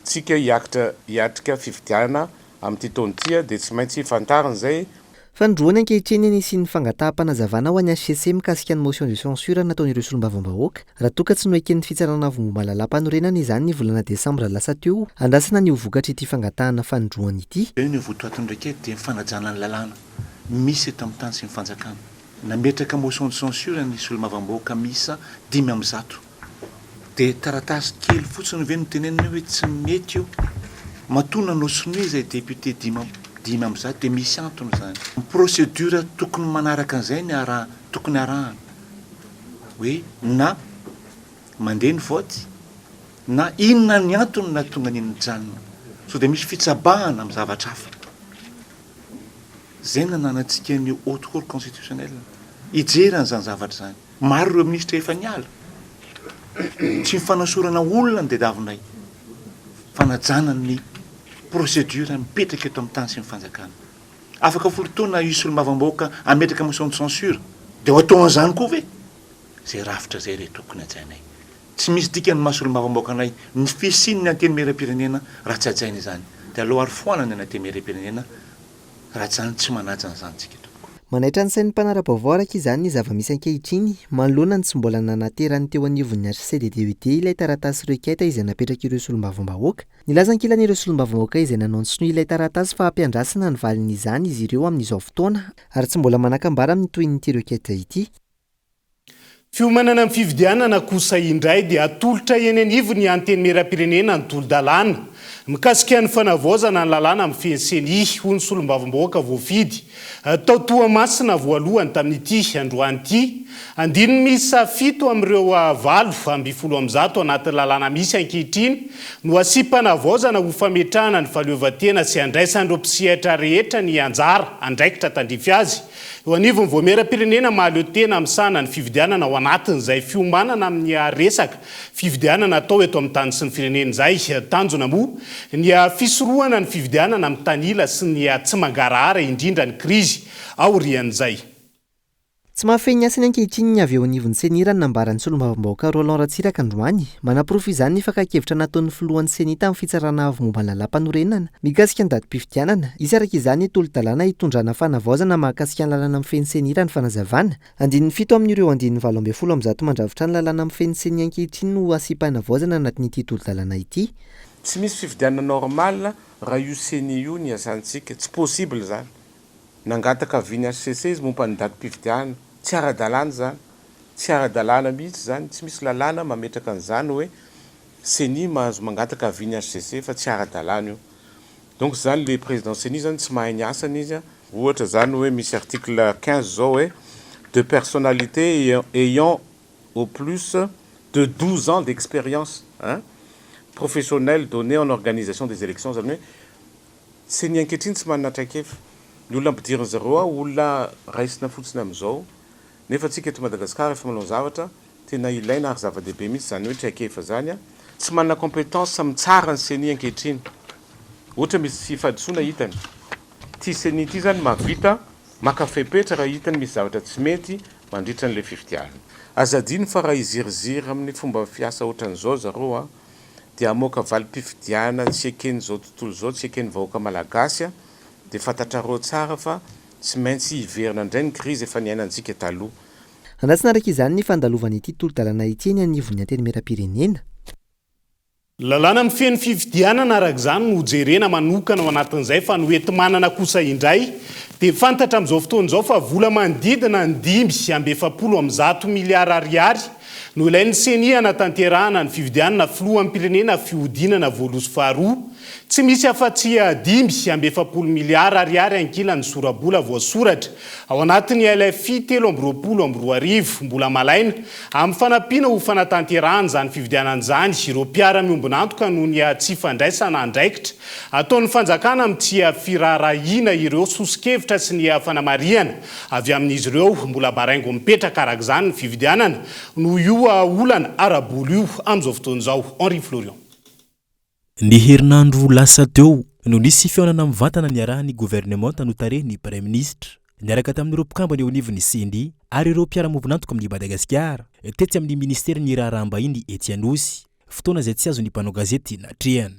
tsika hiatrika fifidiana amin'ity taona ity dia tsy maintsy fantarina izay. Fandroany ankehitriny nisy ny fangataham-panazavana ho an'ny HCC mikasika ny motion de censure nataon'ireo solombavam-bahoaka raha toka tsy noeken'ny fitsarana avy momba lalam-panorenana izany ny volana desambra lasa teo andrasana ny ho vokatra ity fangatahana fandroany ity. Ny votoatony ndraiky dia mifanajana ny lalàna misy eto amin'ny tany sy ny fanjakana nametraka motion de censure ny solombavam-bahoaka miisa 500 dia taratasy kely fotsiny ve no tenenina hoe tsy mety io matona nosone zay député 500 dia misy antony zany. Procédure tokony manaraka an'izay ny araha tokony arahana hoe na mandeha ny vote na inona ny antony na tonga n'iny janona so dia misy fitsabahana amin'ny zavatra hafa. Zay nananantsika ny haute cour constitutionnelle hijerana zany zavatra zany. Maro ireo ministre efa niala tsy mifanasorana olona ny dediavinay fanajana ny procédure mipetraka eto amin'ny tany sy ny fanjakana. Afaka folotona io solombavam-bahoaka ametraka motion de censure dia atao an'izany koa ve zay rafitra zay re tokony ajainay. Tsy misy dikany mahasolombavam-bahoaka anay ny fisininy antenimieram-pirenena raha tsy ajaina izany dia aloha ary foanany ny antenimieram-pirenena raha tsy zany tsy manaja an'izany tsika. Manaitra ny sain'ny mpanara-baovao araka izany ny zava-misy ankehitriny manoloana ny tsy mbola nanaterany teo anivon'ny ACDDED ilay taratasy requête izay napetraka ireo solombavam-bahoaka. Nilaza ankilan'ireo solombavam-bahoaka izay nanontsony ilay taratasy fa hampiandrasana ny valin'izany izy ireo amin'izao fotoana ary tsy mbola manakambara amin'ny toin'ity requête ity. Fiomanana amin'ny fifidianana kosa indray dia atolotra eny anivony antenimieram-pirenena ny tolo-dalàna mikasika ny fanavaozana ny lalàna amin'ny FNCNI ho ny solombavam-bahoaka voafidy tao Toamasina voalohany tamin'ity androany ity andininy miisa 7 amin'ireo 20 anatin'ny lalàna misy ankehitriny no asipana-vaozana ho fametrahana ny fahaleovantena sy andraisan'ireo mpisehatra rehetra ny anjara andraikitra tandrify azy. Eo anivony voameram-pirenena mahaleo tena amin'sana ny fifidianana ao anatin'izay fiomanana amin'ny resaka fifidianana atao eto amin'ny tany sy ny firenena izay. Tanjona moa ny fisorohana ny fifidianana amin'ny tanila sy ny tsy mangarahara indrindra ny krizy aorian'izay. Tsy mahafehy asany ankehitriny ny avy eo anivon'ny senira ny nambaran'ny solombavambahoaka Roland Ratsiraka Androany. Manaprofo izany ny fankakevitra nataon'ny filohan'ny senita amin'ny fitsarana avy momba ny lalam-panorenana mikasika ny datim-pifidianana. Isy araka izany tolo-dalàna hitondrana fanavaozana mahakasika ny lalàna mifehy ny senira ny fanazavana. 17 amin'ireo 20 am'zato mandrafitra ny lalàna mifehy ny seni ankehitriny no asipahana-vaozana anatin'ity tolo-dalàna ity. Tsy misy fifidianana normal raha io seni io ny asantsika tsy possible zany. Nangataka viny HCC izy momba ny datim-pifidiana. Tsy ara-dalàna zany. Tsy ara-dalàna mihitsy zany. Tsy misy lalàna mametraka an'izany hoe seni mahazo mangataka viny HCC fa tsy ara-dalàna io. Donc zany le président seni zany tsy mahay ny asany izy. Ohatra zany hoe misy article 15 zao hoe de personnalité ayant au plus de 12 ans d'expérience professionnelle donnée en organisation des élections zany hoe seni ankehitriny tsy manana traikefa. Ny olona ampidiriny zareo olona raisina fotsiny amin'izao nefa tsika eto Madagasikara efa manao zavatra tena ilaina ary zava-dehibe mihitsy zany hoe traikefa zany tsy manana compétence mitsara ny seni ankehitriny. Ohatra misy fahadisoana hitany ty seni ty zany mavita makafepetra raha hitany misy zavatra tsy mety mandritra n'le fifidiana. Azadiny fa raha iziriziry amin'ny fomba fiasa ohatran'izao zareo dia amoaka valim-pifidiana tsy ekeny zao tontolo zao tsy ekeny vahoaka malagasy dia fantatrareo tsara fa tsy maintsy hiverina indray ny crise efa niainantsika taloha. Andrasina araka izany ny fandalovana ity tolo-dalàna ity eny anivon'ny antenimieram-pirenena. Lalàna mifehy ny fifidianana araka izany no jerena manokana ao anatin'izay fa noety manana kosa indray dia fantatra amin'izao fotoana izao fa vola manodidina ny 5.1 miliara ariary no ilain'ny seni hanatanterahana ny fifidianana filohan'ny pirenena fihodinana voaloso faharoa. Tsy misy afa-tsy 5.1 miliara ariary ankilany sorabola voasoratra ao anatin'ny LFI 3.22 mbola malaina amin'ny fanampiana ho fanatanterahana zany fifidianan'izany ireo mpiara-miombonantoka noho ny tsy fandraisana andraikitra ataon'ny fanjakana amin'ny tsy firarahina ireo sosikevitra sy ny fanamariana avy amin'izy ireo mbola baraingo mipetraka araka izany ny fifidianana no io olana araboly io amin'izao fotoana izao. Henri Florian. Ny herinandro lasa teo no nisy fihaonana mivantana niarahany gouvernement tanotarehiny Premier Ministre niaraka tamin'ireo mpikambana eo anivon'ny CND ary ireo mpiara-miombonantoka amin'ny Madagasikara tetsy amin'ny ministera ny raharaham-bahiny Etienne Osy fotoana izay tsy azony mpanao gazety natrehany.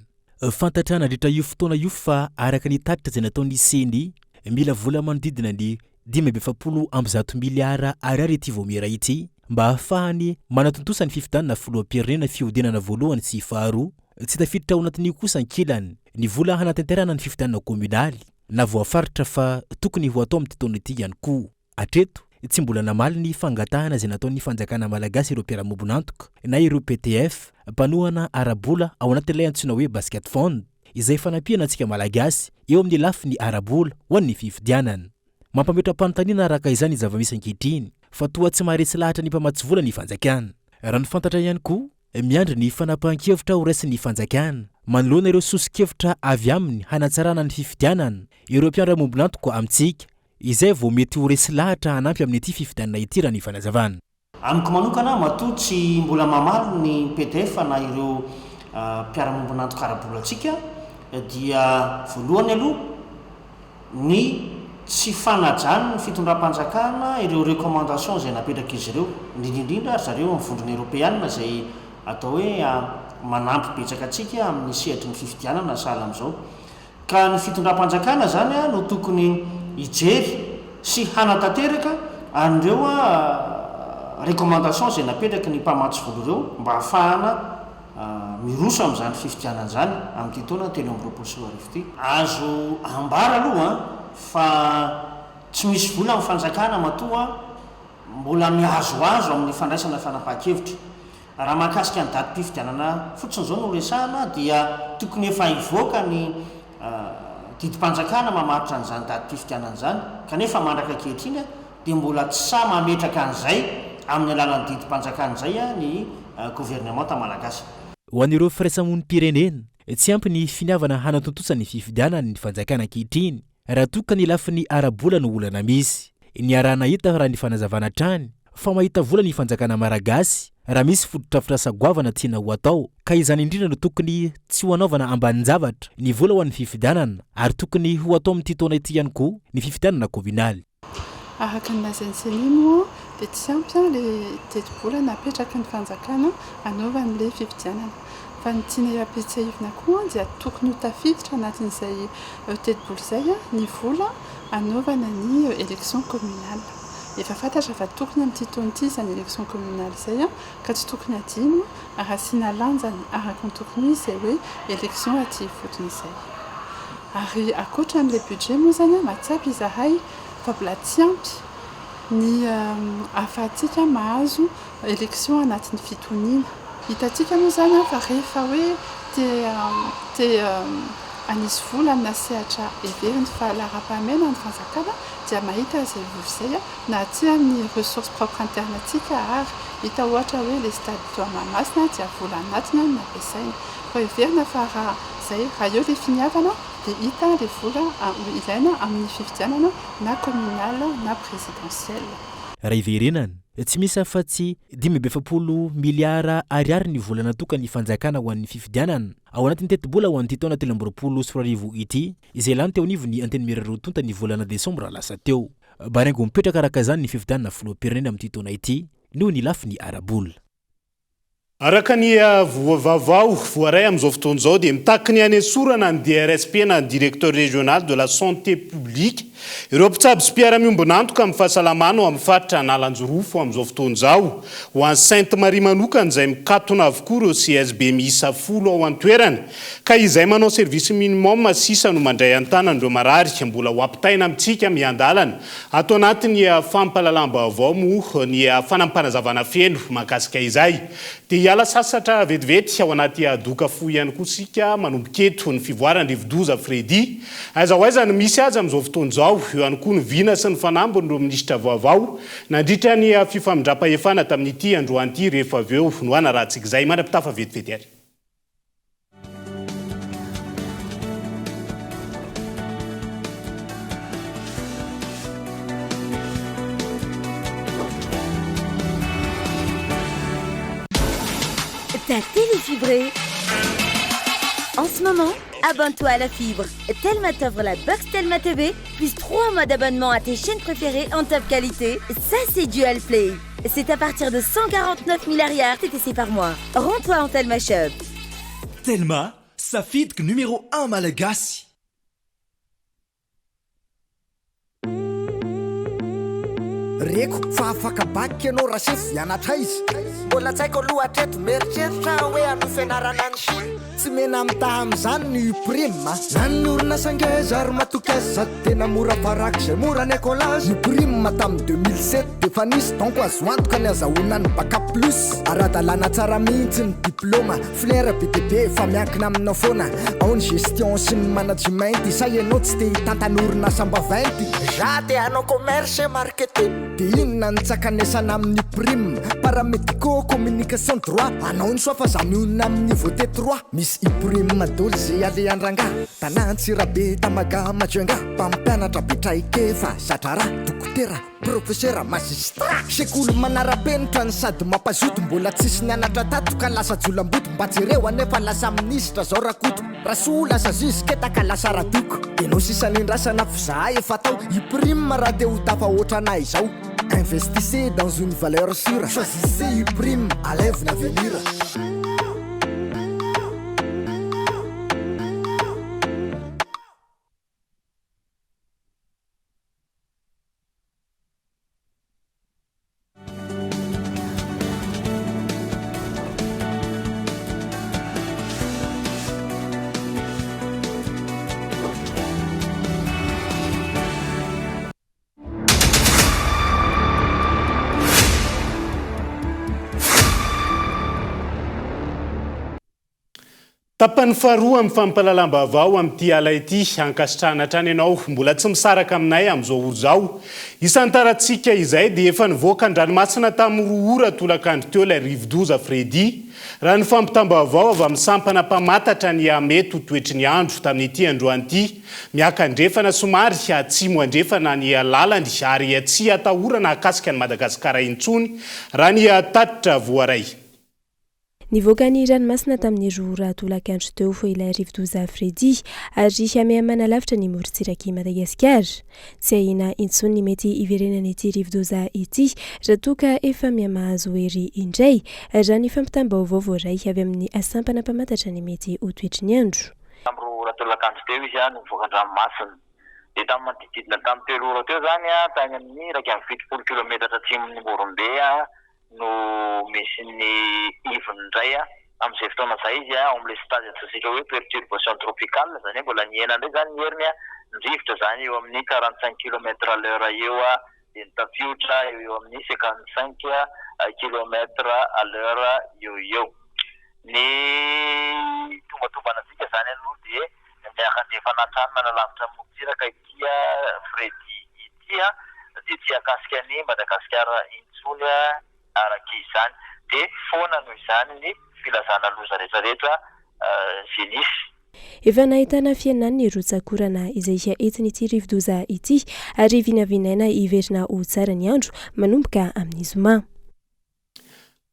Fantatra nandritra io fotoana io fa araka ny tatitra izay nataon'ny CND mila vola manodidina ny 5.1 miliara ariary ity vomera ity mba ahafahany manatontosa ny fifidianana filoham-pirenena fihodinana voalohany sy faharoa. Tsy tafiditra ao anatin'io kosa ankilany ny vola hanatanterahana ny fifidianana kominaly na voafaritra fa tokony ho atao amin'ny taona ity ihany koa. Hatreto tsy mbola namaly ny fangatahana izay nataon'ny fanjakana malagasy ireo mpiara-miombonantoka na ireo PTF mpanohana arabola ao anatin'ilay antsoina hoe basket fund izay fanampiana antsika malagasy eo amin'ny lafiny arabola ho an'ny fifidianana. Mampametra-panontaniana araka izany zava-misy ankehitriny fa toa tsy maharesy lahatra ny mpamatsy vola ny fanjakana. Raha ny fantatra ihany koa miandry ny fanapahan-kevitra ho raisin'ny fanjakana manoloana ireo sosikevitra avy aminy hanatsarana ny fifidianana ireo mpiara-miombonantoka amintsika izay vao mety ho resy lahatra hanampy amin'ny ity fifidianana ity raha ny fanazavana. Amiko manokana matoa tsy mbola mamaly ny PDF na ireo mpiara-miombonantoka arabolantsika dia voalohany aloha ny tsy fanajany ny fitondram-panjakana ireo recommandation izay napetraka izy ireo indrindrindrindra zareo amin'ny vondrona Europeanina izay atao hoe manampy betsaka atsika amin'ny sehatry ny fifidianana sahala amin'izao. Ka ny fitondram-panjakana zany no tokony hijery sy hanatanteraka an'ireo recommandation izay napetraka ny mpamatsy vola ireo mba ahafahana miroso amin'izany fifidianana zany amin'ity taona 2024 ity. Azo ambara aloha fa tsy misy vola amin'ny fanjakana matoa mbola mihazoazo amin'ny fandraisana fanapahan-kevitra. Raha mahakasika ny datim-pifidianana fotsiny izao no resahana dia tokony efa hivoaka ny didim-panjakana mamaritra an'izany datim-pifidianana zany kanefa mandraka ankehitriny dia mbola tsy sa mametraka an'izay amin'ny alalan'ny didim-panjakana izay ny gouvernement malagasy. Ho an'ireo firaisamonim-pirenena tsy ampy ny finiavana hanatontosa ny fifidianana ny fanjakana ankehitriny raha toka ny lafiny arabola no olana misy. Ny arahana hita raha ny fanazavana trany fa mahita vola ny fanjakana malagasy raha misy fototra sagoavana tiana ho atao ka izany indrindra no tokony tsy ho anaovana ambanin-javatra ny vola ho an'ny fifidianana ary tokony ho atao amin'ity taona ity ihany koa ny fifidianana kominaly. araka ny lazainselimo dia tsy ampy le teti-bola napetraky ny fanjakana anaovan'le fifidianana fa ny tiana ampiasaivina koa dia tokony ho tafiditra anatin'izay teti-bola izay ny vola anaovana ny élection communale. Efa fantatra fa tokony amin'ity taona ity izany élection communale izay ka tsy tokony adino ary asiana lanjany araka ny tokony izay hoe élection aty fotony izay. Ary akoatra n'ilay budget moa zany mahatsapy izahay fa mbola tsy ampy ny ahafahantsika mahazo élection anatin'ny fitoniana. Hitantsika moa zany fa rehefa hoe te anisy vola amina sehatra heveriny fahalara-pahamena ny fanjakana dia mahita izay vola izay na aty amin'ny ressources propres interne antsika ary hita ohatra hoe le stade Toamasina dia vola anatiny no nampiasaina fa heverina fa raha eo le finiavana dia hita le vola ilaina amin'ny fifidianana na communale na présidentielle. Raha iverenana tsy misy afa-tsy 570 miliara ariary ny vola natokana ny fanjakana ho an'ny fifidianana ao anatin'ny teti-bola ho an'ity taona 2024 ity izay lany teo anivony anteny mirarotonta ny volana desambra lasa teo. Barengo mipetraka araka izany ny fifidianana filoham-pirenena amin'ity taona ity noho ny lafiny arabola. Araka ny vaovao voaray amin'izao fotoana izao dia mitaky ny any sorana ny DRSP na directeur régional de la santé publique ireo mpitsabo sy mpiara-miombona antoka amin'ny fahasalamana ao amin'ny faritra Nalanjorofo amin'izao fotoana izao ho an'ny Sainte Marie manokana izay mikatona avokoa ireo CSB miisa 10 ao an-toerana ka izay manao service minimum sisa no mandray an-tanan'ireo marary mbola ho ampitaina amintsika miandalana atao anatin'ny fampahalalam-baovao moa ny fanampanazavana feno mahakasika izay dia hiala sasatra vetivety ao anaty doka fo ihany koa sika manomboketo ny fivoarany Rivodoza Fredy aiza ho aiza ny misy azy amin'izao fotoana izao eo ihany koa ny vina sy ny fanambon'ireo minisitra vaovao nandritra ny fifamindra-pahefana tamin'ity androany ity rehefa avy eo no anarahantsika izay mandrapitafa vetivety ary. Ta télé fibrée. En ce moment, abonne-toi à la fibre. Telma t'offre la box Telma TV, plus 3 mois d'abonnement à tes chaînes préférées en top qualité. Ça, c'est Dual Play. C'est à partir de 149 000 TTC par mois. Rends-toi en Telma Shop. Telma, sa fibre numéro 1 malagasy. Reko fa afaka baky anao raha sefy hianatra izy mbola tsy haiko aloha hatreto mieritreritra hoe amin'ny fianarana any tsy mena mitaha amin'izany ny prime zany ny orinasa ngeza ary matokeza sady tena mora varaka izay mora ny écolage ny prime tamin'ny 2007 dia fa nisy donko azo antoka ny azahoana ny baka plus ara-dalàna tsara mihitsy ny diplôma flera BTP fa miankina aminao foana ao ny gestion sy ny management sa ianao tsy te hitantany orinasa mbavainty za te hanao commerce et marketing dia inona ny tsakanesana amin'ny prime paramédico communication droit anao ny soa fa za mionina amin'ny niveau T3 misy iprime madoly zay ale andrangà tanantsirabe tamaga majoenga mpampianatra betraikefa zatrara dokotera professeur magistrat sekolo manara-penitra ny sady mampazoto mbola tsisy nianatra tato ka lasa jolam-boto mba jereo anefa lasa ministra zao rakoto raso lasa zisketaka lasa radoko enao sisan'indrasana fizaha efa tao iprime raha te ho tafahoatra anay izao investissez dans une valeur sûre choisissez iprime à lève l'avenir. Tapany faharoa amin'ny fampahalalam-baovao amin'ity ala ity ankasitrahana hatrany ianao mbola tsy misaraka aminay amin'izao oro izao. Isan'ny tarantsika izay dia efa nivoaka an-dranomasina tamin'ny 2 ora tolakandro teo ilay Rivodoza Fredy. Raha ny fampitam-baovao avy amin'ny sampana mpamatatra ny mety ho toetry ny andro tamin'ity androany ity. Miaka andrefana somary atsimo andrefana ny lalany ary tsy atahorana akasika ny Madagasikara intsony raha ny tatitra voaray. Nivoaka ny ranomasina tamin'ny roa tolakandro teo foi ilay rivodoza Fredy ary hamehamana lavitra ny morontsiraky Madagasikara. Tsy ahina intsony ny mety iverenana ity rivodoza ity raha toa ka efa miamahazo hery indray raha ny fampitam-baovao voaray avy amin'ny asampana mpamantatra ny mety ho toetry ny andro. Tamro ratolakandro teo izy nivoaka an-dranomasina. Dia tamin'ny manodididina tamin'ny 3 ora teo zany tany amin'ny 170 kilometatra atsimon'ny Morombe no misy ny ivony indray amin'izay fotoana izay izy ao amin'ilay stade antsika hoe perturbation tropicale zany hoe mbola niena indray zany ny heriny nirivotra zany eo amin'ny 45 km/h eo dia nitafiotra eo amin'ny 55 km/h eo. Ny tombatombanantsika zany aloha dia miaka-nefa anatrany manalavitra morontsiraka ity Fredy ity dia tsy akasika ny Madagasikara intsony araka izany dia foana noho izany ny filazana loza rehetrarehetra zenisy. Efa nahitana fianany ny rotsakorana izay entiny ity rivodoza ity ary vinavinaina iverina ho tsara ny andro manomboka amin'ny zoma.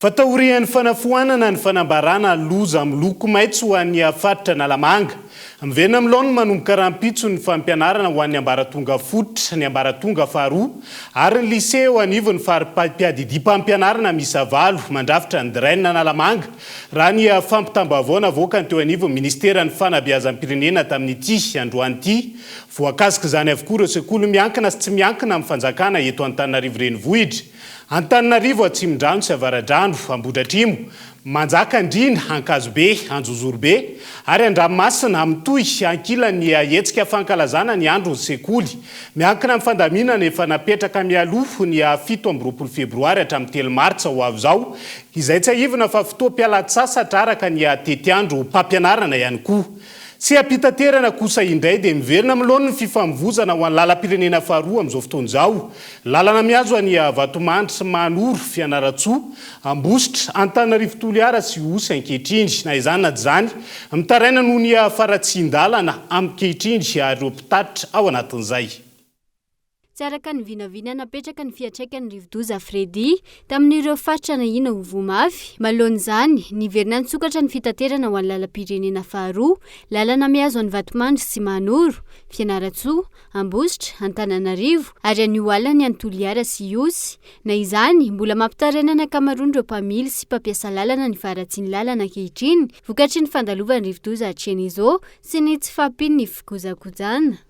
Fataorian'ny fanafoanana ny fanambarana loza miloko maitso ho an'ny afaritra Nalamanga. Miverina amin'ilony manomboka rahampitso ny fampianarana ho an'ny ambaratonga fototra, ny ambaratonga faharoa ary ny lycée ho anivony fahampiadidim-pampianarana misa 9 mandrafitra ny Draina Nalamanga. Raha ny fampitambavao navoaka teo anivony ministeran'ny fanabeazam-pirenena tamin'ity androany ity. Voakasika zany avokoa ireo sekoly miankina sy tsy miankina amin'ny fanjakana eto Antananarivo renivohitra. Antananarivo Atsimondrano sy Avaradrano Ambohidratrimo, Manjakandriana, Ankazobe, Anjozorobe ary Andranomasina Amitohy ankilany hetsika fankalazana ny andro ny sekoly. Miankina amin'ny fandaminana efa napetraka mialoha ny 7 febroary hatramin'ny 3 martsa ho avy izao. Izay tsy ahivana fa fotoam-pialatsasatra araka ny tetiandro mpampianarana ihany koa. Tsy ampitaterana kosa indray dia miverina amin'ilony ny fifamoivoizana ho an'ny lalam-pirenena faharoa amin'izao fotoana izao. Lalana miazo any Vatomandry sy Manoro Fianaratsoa, Ambositra, Antananarivo Toliara sy Osy ankehitriny. Na izany na tsy izany, mitaraina noho ny faratsian-dalana ankehitriny ary ireo mpitatitra ao anatin'izay. Tsy araka ny vinavina napetraka ny fiantraikany rivodoza Fredy tamin'ireo faritra na ina ho vomafy. Malohany niverina nitsokatra ny fitaterana ho an'ny lalam-pirenena faharoa, lalana miazo any Vatomandry sy Manoro, Fianaratsoa, Ambositra, Antananarivo ary anio alany any Toliara sy Osy. Na izany mbola mampitaraina ny ankamaroany ireo mpamily sy mpampiasa lalana ny faratsiany lalana ankehitriny vokatry ny fandalovany rivodoza Tchenizo sy ny tsy fahampiany ny fikojakojana.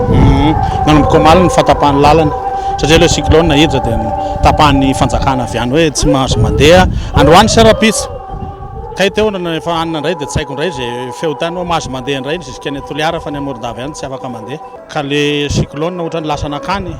Manomboka omaly ny fatapahan'ny lalana satria ilay cyclone eja dia tapahan'ny fanjakana avy any hoe tsy mahazo mandeha androany sarapitso. Kay teo efa anina indray dia tsy haiko indray izay feo tany hoe mahazo mandeha indray juska ny Toliara fa ny Morondava ihany tsy afaka mandeha. Ka ilay cyclone ohatrany lasa nakany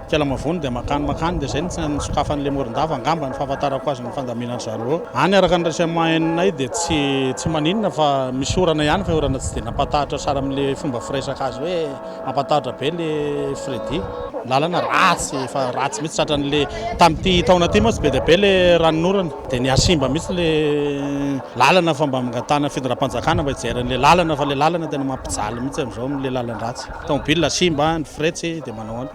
kela mavony dia makany dia izay ny sokafan'ilay Morondava angamba ny fahafantarako azy ny fandaminana zareo. Any araka ny resemaninay dia tsy maninona fa misy orana ihany fa orana tsy dia nampatahatra sara amin'ilay fomba firesaka azy hoe mampatahatra be ilay Fredy. Lalana ratsy mihitsy satran'ilay tamin'ity taona ity moa tsy be dia be ilay ranonorana dia ny asimba mihitsy ilay lalana fa mba mangatana fitondram-panjakana mba hijeran'ilay lalana fa ilay lalana tena mampijaly mihitsy amin'izao amin'ilay lalana ratsy. Tomobile simba ny fretsy dia manao any.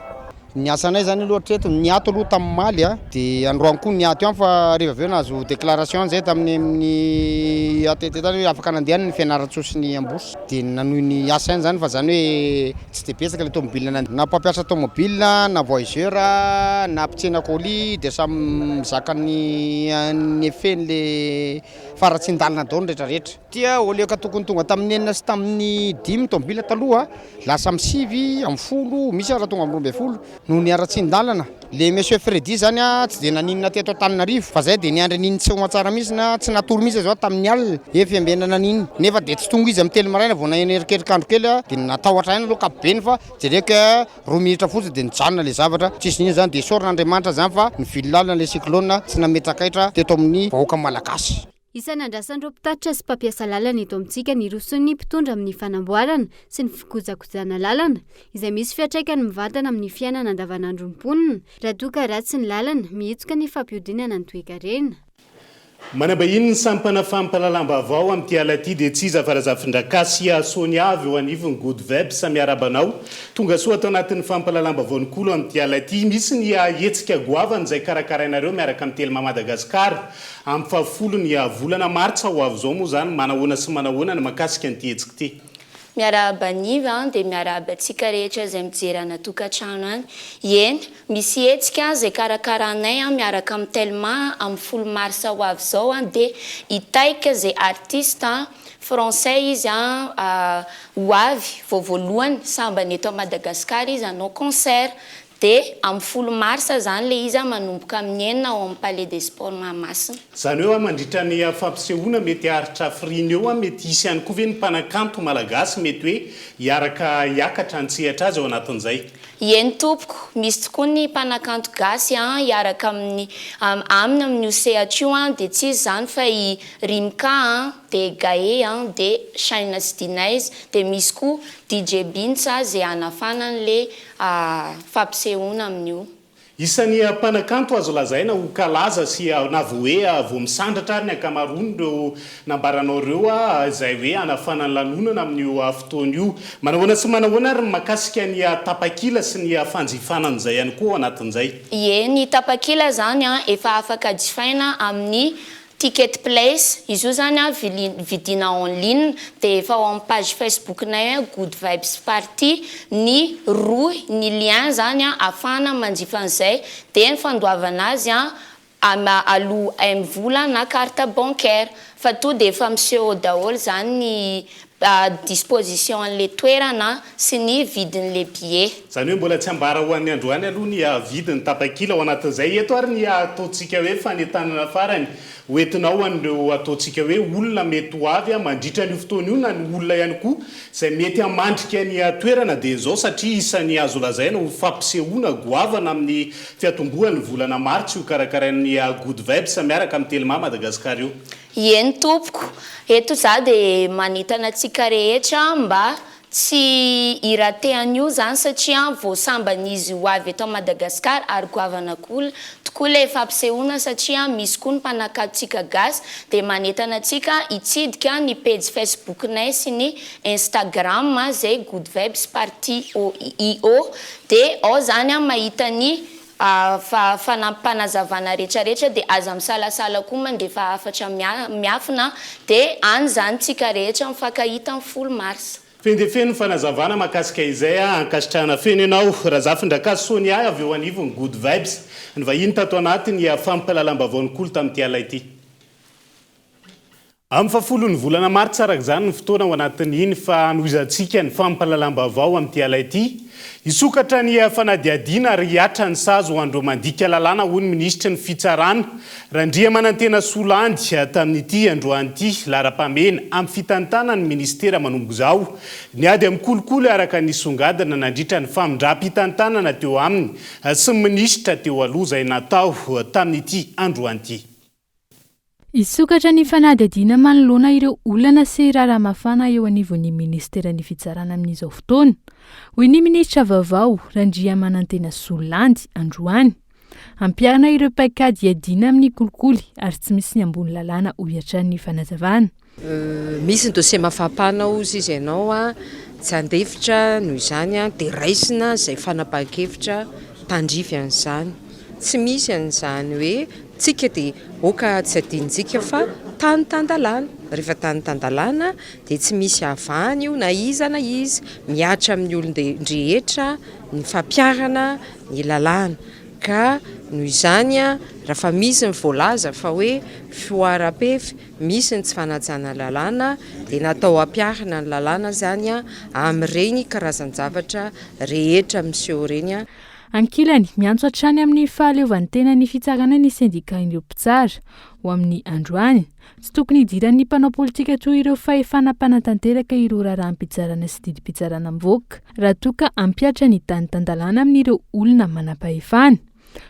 Ny asanay zany loatra eto niato aloha tamin'ny maly dia androany koa niato ihany fa rehefa avy eo nahazo déclaration zay tamin'ny atety tany hoe afaka nandehanany ny Fianaratsoa sy ny Ambosy dia nanohy ny asa ihany zany fa zany hoe tsy dia betsaka ilay tomobile na mpampiasa tomobile na voyageur na mpitsena colis dia samy mizaka ny efen'ilay faratsin-dalana daholo rehetrarehetra. Dia oleka tokony tonga tamin'ny 9 sy tamin'ny 10 tomobile taloha lasa amin'ny 7 amin'ny 10 misy raha tonga amin'ny 12 noho ny aratsin-dalana. Le monsieur Fredy zany tsy dia naninona teto Antananarivo fa zay dia niandry niny tsy tsara mihitsy na tsy natory mihitsy zao tamin'ny alina efa fiambenana niny nefa dia tsy tonga izy amin'ny 3 maraina vao naheriketrikandro kely dia natahotra ihany aloha kapobeny fa jereka 2 minitra fotsiny dia nijanona le zavatra tsisy niny zany dia soran'Andriamanitra zany fa nivily lalana le cyclone tsy nametrakaitra teto amin'ny vahoaka malagasy. Isan'ny andrasan'ireo mpitatitra sy mpampiasa lalana eto amintsika ny roson'ny mpitondra amin'ny fanamboarana sy ny fikojakojana lalana izay misy fiantraikany mivantana amin'ny fiainana andavanandro ny mponina raha toa ka ratsy ny lalana mihetsoka ny fampiodinana ny toe-karena. manambahiny ny sampana fampalalam-baovao amin'ity alaty dia tsy iza farazafindrakasy asony avy eo anivony good veb samiarabanao tonga soa atao anatin'ny fampalalam-baovao ny kolo amin'ity alaty misy ny hetsika goavany izay karakarainareo miaraka amin'ny telma Madagasikara amin'ny fahafolony volana martsa ho avy izao moa izany manahoana sy manahoana ny mahakasika an'ity hetsika ity. Miarahaba niva dia miarahaba antsika rehetra izay mijerana tokantrano any. Eny, misy hetsika izay karakaranay miaraka amin'ny telma amin'ny folo marsa ho avy izao dia hitaika izay artiste français izy ho avy voalohany sambany eto Madagasikara izy hanao concert dia amin'ny folo marsa zany le izy manomboka amin'ny enina ao amin'ny Palais des Sports Mahamasina. Zany eo mandritra ny fampisehoana mety haritra friny eo mety hisy ihany koa ve ny mpanakanto malagasy mety hoe hiaraka hiakatra antsehatra azy ao anatin'izay. Eny tompoko, misy tokoa ny mpanakanto gasy hiaraka aminy amin'io sehatra io dia tsy izy zany fa i Rimka dia Gaé dia Shaina Sidinaiz dia misy koa DJ Bintsa izay anafana an'le fampisehoana amin'io. Isan'ny mpanakanto azo lazaina ho kalaza sy na voe vao misandratra ary ny ankamaroany ireo nambaranao ireo izay hoe anafana ny lanonana amin'io fotoana io. Manahoana sy manahoana ary mahakasika ny tapakila sy ny fanjifanana izay ihany koa anatin'izay. Ie, ny tapakila zany efa afaka jifaina amin'ny Ticket Place, izy io zany vidina en ligne dia efa ao amin'ny page Facebook-nay Good Vibes Party ny lien zany afahana manjifa an'izay dia ny fandoavana azy aloha 1 vola na carte bancaire fa to dia efa miseho daholo zany ny disposition an'le toerana sy ny vidin'le billet. Zany hoe mbola tsy ambara ho an'ny androany aloha ny vidin'ny tapakila ao anatin'izay eto ary ny ataontsika hoe fanetanana farany hoentinao an'ireo ataontsika hoe olona mety ho avy mandritra ny fotoana io na ny olona ihany koa izay mety hamandrika ny toerana dia izao satria isan'ny azo lazaina ho fampisehoana goavana amin'ny fiatombohan'ny volana martsa io karakarain'ny Good Vibes miaraka amin'ny telma Madagasikara io. Eny tompoko, eto za dia manitana antsika rehetra mba tsy iratean'io zany satria vao samban'izy ho avy eto Madagasikara ary goavana kola tokoa le fampisehoana satria misy koa ny mpanakatontsika gasy dia manetana antsika hitsidika ny page Facebook-nay sy ny Instagram izay Good Vibes Party io dia ao zany mahita ny fanampanazavana rehetrarehetra dia aza misalasala koa mandefa afatra miafina dia any zany tsika rehetra mifankahita amin'ny folo marsa. Fendefeny fanazavana mahakasika izay ankasitrahana feny ianao Razafindrakasy Sonia avy eo anivony Good Vibes ny vahiny tato anatiny fampalalam-baovao ny kolo tamin'ity ala ity. Amin'ny fahafolon'ny volana martsa araka izany ny fotoana ao anatin'iny fa anohizantsika ny fampalalam-baovao amin'ity ala ity. Isokatra ny fanadiadiana ary hiatra ny sazo ho andreo mandika lalàna hoy ny minisitra ny fitsarana Randria Manantena Solandy tamin'ity androan'ity lara-pamena amin'ny fitantana ny ministera manomboka izao ny ady amin'ny kolokolo araka ny songadina nandritra ny famindram-pitantanana teo aminy sy minisitra teo aloha izay natao tamin'ity androan'ity. Isokatra ny fanadiadiana manoloana ireo olana sy raramafana eo anivon'ny ministera ny fitsarana amin'izao fotoana. Hoy ny ministra vaovao Randria Manantena Solandy androany ampiarana ireo paikady iadiana amin'ny kolikoly ary tsy misy ny ambony lalàna ho hiatran'ny fanazavana. Misy ny dossier mafampana ozy izy ianao tsy andefitra noho izany dia raisina izay fanapahan-kevitra tandrify an'izany. Tsy misy an'izany hoe tsika dia oka tsy adinitsika fa tany tandalàna. Rehefa tany tandalàna dia tsy misy avahany io na izy miatra amin'ny olon-drehetra ny fampiarana ny lalàna. Ka noho izany raha misy ny voalaza fa hoe fioaram-pefy misy ny tsy fanajana lalàna dia natao ampiarana ny lalàna zany amin'ireny karazan-javatra rehetra miseho reny. Ankilany miantso hatrany amin'ny fahaleovan'ny tena ny fitsarana ny sendikain'ireo mpitsara ho amin'ny androany. Tsy tokony hidiran'ny mpanao politika toy ireo fahefana mpanatanteraka ireo raharaham-pitsarana sy didim-pitsarana mivoaka raha toka ampiatra ny tany tandalàna amin'ireo olona manam-pahefana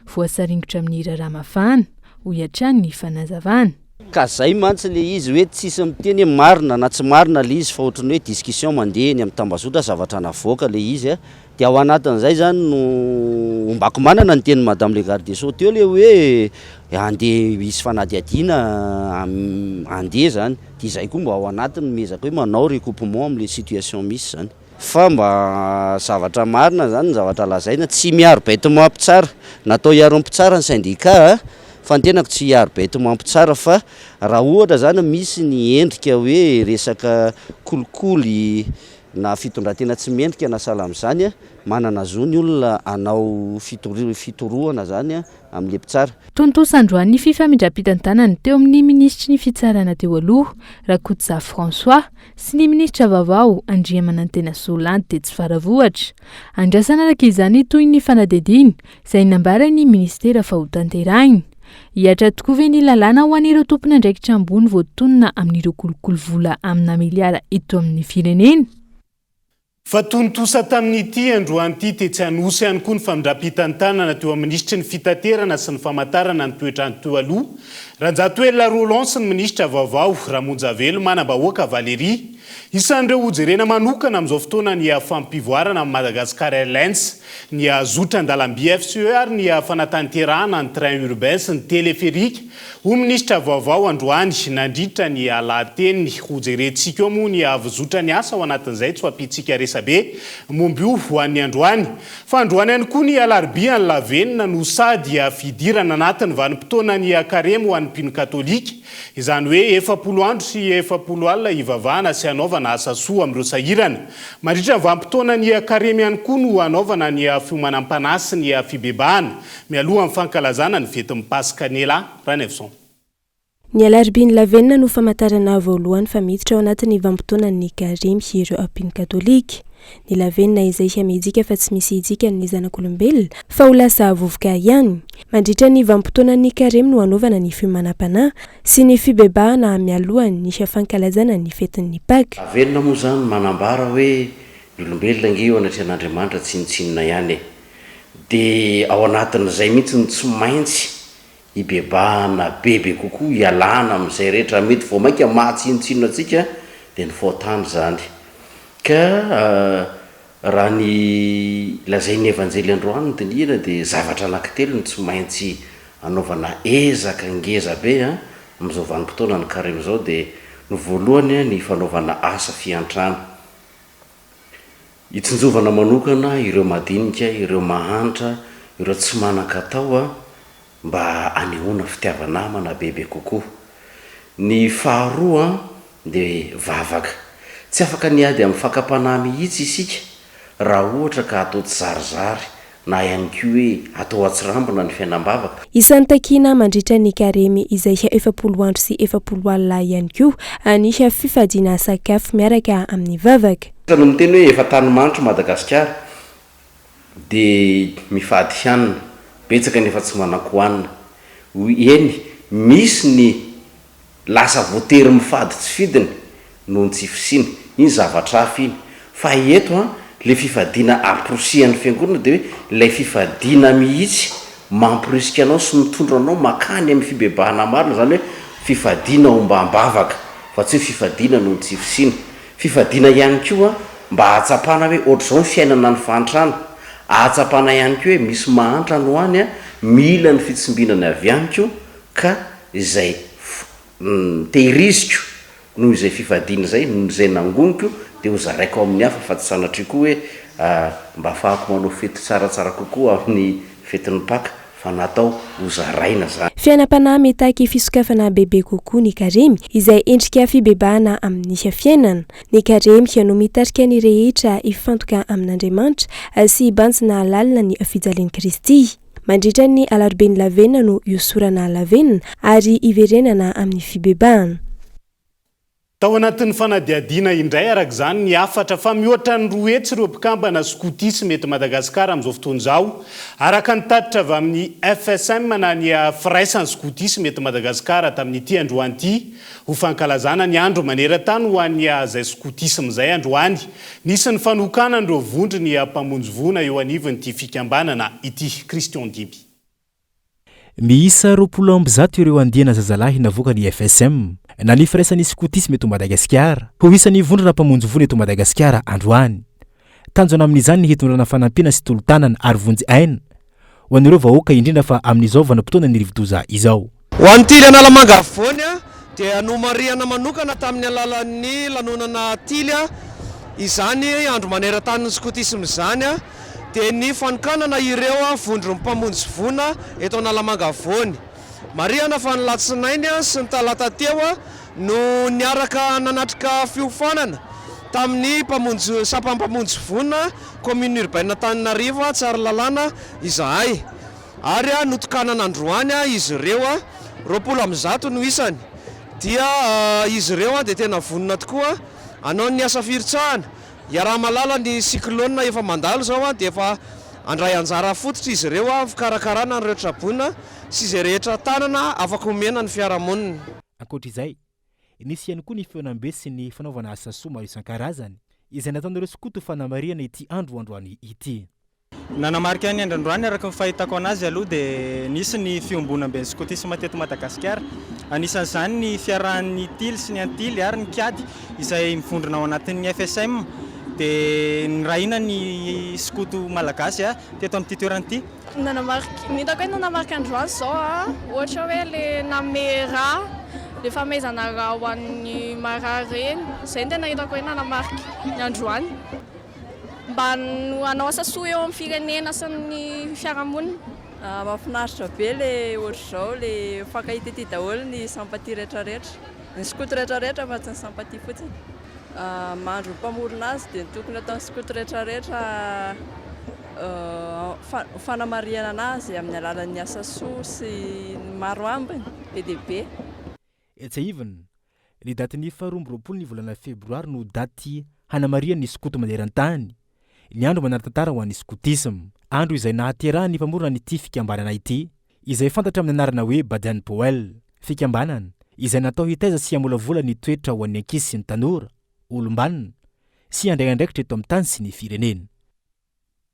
voasaringotra amin'ny raramafana ho hiatran'ny fanazavana. ka zay mantsy le izy hoe tsisy miteny marina na tsy marina le izy fa ohatrany hoe discussion mandeha eny amin'ny tambazotra zavatra navoaka le izy dia ao anatin'izay zany no ombako manana ny teny madame le garde des sceaux teo le hoe andeha isy fanadiadiana andeha zany dia izay koa mba ao anatiny mezaka hoe manao recoupement amin'le situation misy zany fa mba zavatra marina zany zavatra lazaina tsy miaro bêtement ampitsara natao hiaro ampitsara ny syndicat fa ny tenako tsy hiaro bêtement ampitsara fa raha ohatra zany misy ny endrika hoe resaka kolikoly na fitondratena tsy mendrika na sahala amin'izany manana zo ny olona anao fitorohana zany amin'le mpitsara. Tontosandroan'ny fifamindram-pitantanany teo amin'ny ministry ny fitsarana teo aloha Rakotoza François sy ny ministra vaovao Andriamanantena Solandy de Tsivaravohatra. Andrasana araka izany toy ny fanadidiny izay nambarany ministera fahotanterahiny. Hiatra tokoa ve ny lalàna ho an'ireo tompona andraikitra ambony voatonona amin'ireo kolokolo vola amina miliara eto amin'ny firenena. Fa tontosa tamin'ity androan'ity tetsy anosy ihany koa ny famindram-pitantanana teo amin'ny ministry ny fitaterana sy ny famantarana ny toetrandro teo aloha Ranjatoela Roland sy ny ministra vaovao Ramonjavelo manam-bahoaka Valérie isan'ireo hojerena manokana amin'izao fotoana ny fampivoarana amin'ny Madagascar Airlines ny azotra an-dalamby FCER ny fanatanterahana ny train urbain sy ny téléphérique ho ministra vaovao Androany nandritra ny alahateny hojerentsika eo moa ny avozotra ny asa ao anatin'izay tsy ampitsika resabe momby io ho an'ny Androany fa Androany ihany koa ny alarobia ny lavenina no sady fidirana anatiny vanim-potoana ny karemo ho an'ny mpino katolika izany hoe 40 andro sy 40 alina ivavahana sy anaovana asa soa amin'ireo sahirana mandritra ny vanim-potoana ny karemo ihany koa no anaovana ny fiomanam-panasy ny fibebahana mialoha amin'ny fankalazana ny fetin'ny Paskanela Ranevson. Ny alarobia lavenina no famantarana voalohany fa miditra ao anatin'ny vanim-potoana ny karemo ireo mpino katolika. Ny lavenina izay hiamedzika fa tsy misy ijika ny zanak'olombelona fa ho lasa vovoka ihany. Mandritra ny vanim-potoana ny karemo no anaovana ny fiomanam-panahy sy ny fibebahana mialoha ny fankalazana ny fetin'ny Pâques. Lavenina moa zany manambara hoe ny olombelona io anatr'Andriamanitra tsinitsinina ihany dia ao anatin'izay mihitsy tsy maintsy ibebahana bebe kokoa ialana amin'izay rehetra mety vao mainka mahatsinitsinina atsika dia ny faotany zany ka raha ny lazain'ny evanjely androany dinihana dia zavatra anankitelo ny tsy maintsy anaovana ezaka ngeza be amin'izao vanim-potoana ny karemo zao dia ny voalohany ny fanaovana asa fiantrano hitsinjovana manokana ireo madinika ireo mahantra ireo tsy manan-katao mba anehoana fitiavanamana bebe kokoa. Ny faharoa dia vavaka tsy afaka niady amin'ny fakapanahy mihitsy isika raha ohatra ka atao tsizarizary na ihany koa hoe atao atsirambina ny fiainam-bavaka. Isan'ny takina mandritra ny karemy izay 40 andro sy 40 alina ihany koa anisy fifadiana sakafo miaraka amin'ny vavaka. No miteny hoe efa tanimanitro Madagasikara dia mifady hanina betsaka nefa tsy manan-kohanina eny misy ny lasa voatery mifady tsy fidiny noho ny tsy fisiny iny zavatra hafa iny fa eto le fifadiana aprosian'ny fiangonana dia hoe ilay fifadiana mihitsy mampirisika anao sy mitondra anao makany amin'ny fibebahana marina zany hoe fifadiana ombam-bavaka fa tsy hoe fifadiana noho ny tsy fisiny fifadiana ihany koa mba hahatsapana hoe ohatr'izao ny fiainana ny fahantrano ahatsapana ihany koa hoe misy mahantra no any mila ny fitsimbinany avy any koa ka izay tehiriziko noho izay fifadiana zay izay nangoniko dia ho zaraiko amin'ny hafa fa tsy sanatry koa hoe mba afahako manao fety tsaratsara kokoa amin'ny fetin'ny Pâques fa natao ho zaraina zany. Fiainam-panahy metaky fisokafana bebe kokoa ny karemy izay endrika fibebahana amin'ny fiainana. Ny karemy no mitarika ny rehetra ifantoka amin'Andriamanitra sy ibantsina lalina ny fijalian'i Kristy. Mandritra ny alarobia lavenina no iosorana lavenina ary iverenana amin'ny fibebahana. Tao anatin'ny fanadiadiana indray araka izany ny afatra fa mihoatra ny roa hetsy ireo mpikambana skotisy mety Madagasikara amin'izao fotoana izao araka ny tatitra avy amin'ny FSM na ny firaisan'ny skotisy mety Madagasikara tamin'ity androany ho fankalazana ny andro maneran-tany ho an'ny izay skotisy amin'izay androany nisy ny fanokana ireo vondry ny mpamonjy vona eo anivon'ity fikambanana ity. Christian Dimby. miisa 20 ireo andiana zazalahy navoaka ny FSM na ny firaisan'ny skotisme eto Madagasikara ho isan'ny vondrana mpamonjy vola eto Madagasikara androany. Tanjona amin'izany ny hitondrana fanampiana sy tolotanana ary vonjy aina ho an'ireo vahoaka indrindra fa amin'izao vanim-potoana ny rivodoza izao. Ho an'tily Analamanga Voany dia anomariana manokana tamin'ny alalan'ny lanonana tily izany andro maneran-tany skotisme izany dia ny fanokanana ireo vondron'ny mpamonjy vona eto Analamanga Voany. Mariana fa ny latsinainy sy ny talata teo no niaraka nanatrika fiofanana tamin'ny sampampamonjy vona commune urbaine Antananarivo Tsaralalàna izahay ary notokanana androany izy ireo 20 no isany dia izy ireo dia tena vonona tokoa anao ny asa firitsahana iaraha-malala ny cyclone efa mandalo zao dia efa andray anjara fototra izy ireo fikarakarana ny rehetra trabona sy izay rehetra tanana afaka omena ny fiarahamonina. Ankoatr'izay nisy ihany koa ny feonam-be sy ny fanaovana asa soa maro isan-karazany izay nataon'ireo skoto fanamariana ity androany ity. Nanamarika ny androany araka ny fahitako anazy aloha dia nisy ny fiombonam-ben'ny skotisme teto Madagasikara. Anisan'izany ny fiarahan'ny tily sy ny antily ary ny kiady izay mivondrona ao anatin'ny FSM dia nirahina ny skoto malagasy teto amin'ity toerana ity. Ny hitako hoe nanamarika androany zao ohatra hoe le nanome raha le famezana raha ho an'ny marary reny, izay no tena hitako hoe nanamarika ny androany mba hanao asa soa eo amin'ny firenena sy ny fiarahamonina. Mahafinaritra be le ohatra zao le fankahitety daholo ny sympathie rehetrarehetra, ny skoto rehetrarehetra fa tsy ny sympathie fotsiny. Mandro mpamorona azy dia tokony ataon'ny skoto rehetrarehetra fanamariana anazy amin'ny alalan'ny asa soa sy maro ambiny be dia be. Etsaivana ny datin'ny 12 ny volana febroary no daty hanamarian'ny skoto maneran-tany. Ny andro manara-tantara ho an'ny skotisme, andro izay nahateraha ny mpamorona n'ity fikambanana ity izay fantatra amin'ny anarana hoe Baden Powell. Fikambanana izay natao hitaiza sy hamolavola ny toetra ho an'ny ankizy sy ny tanora, olombanona sy andraikandraikitra eto amin'ny tany sy ny firenena.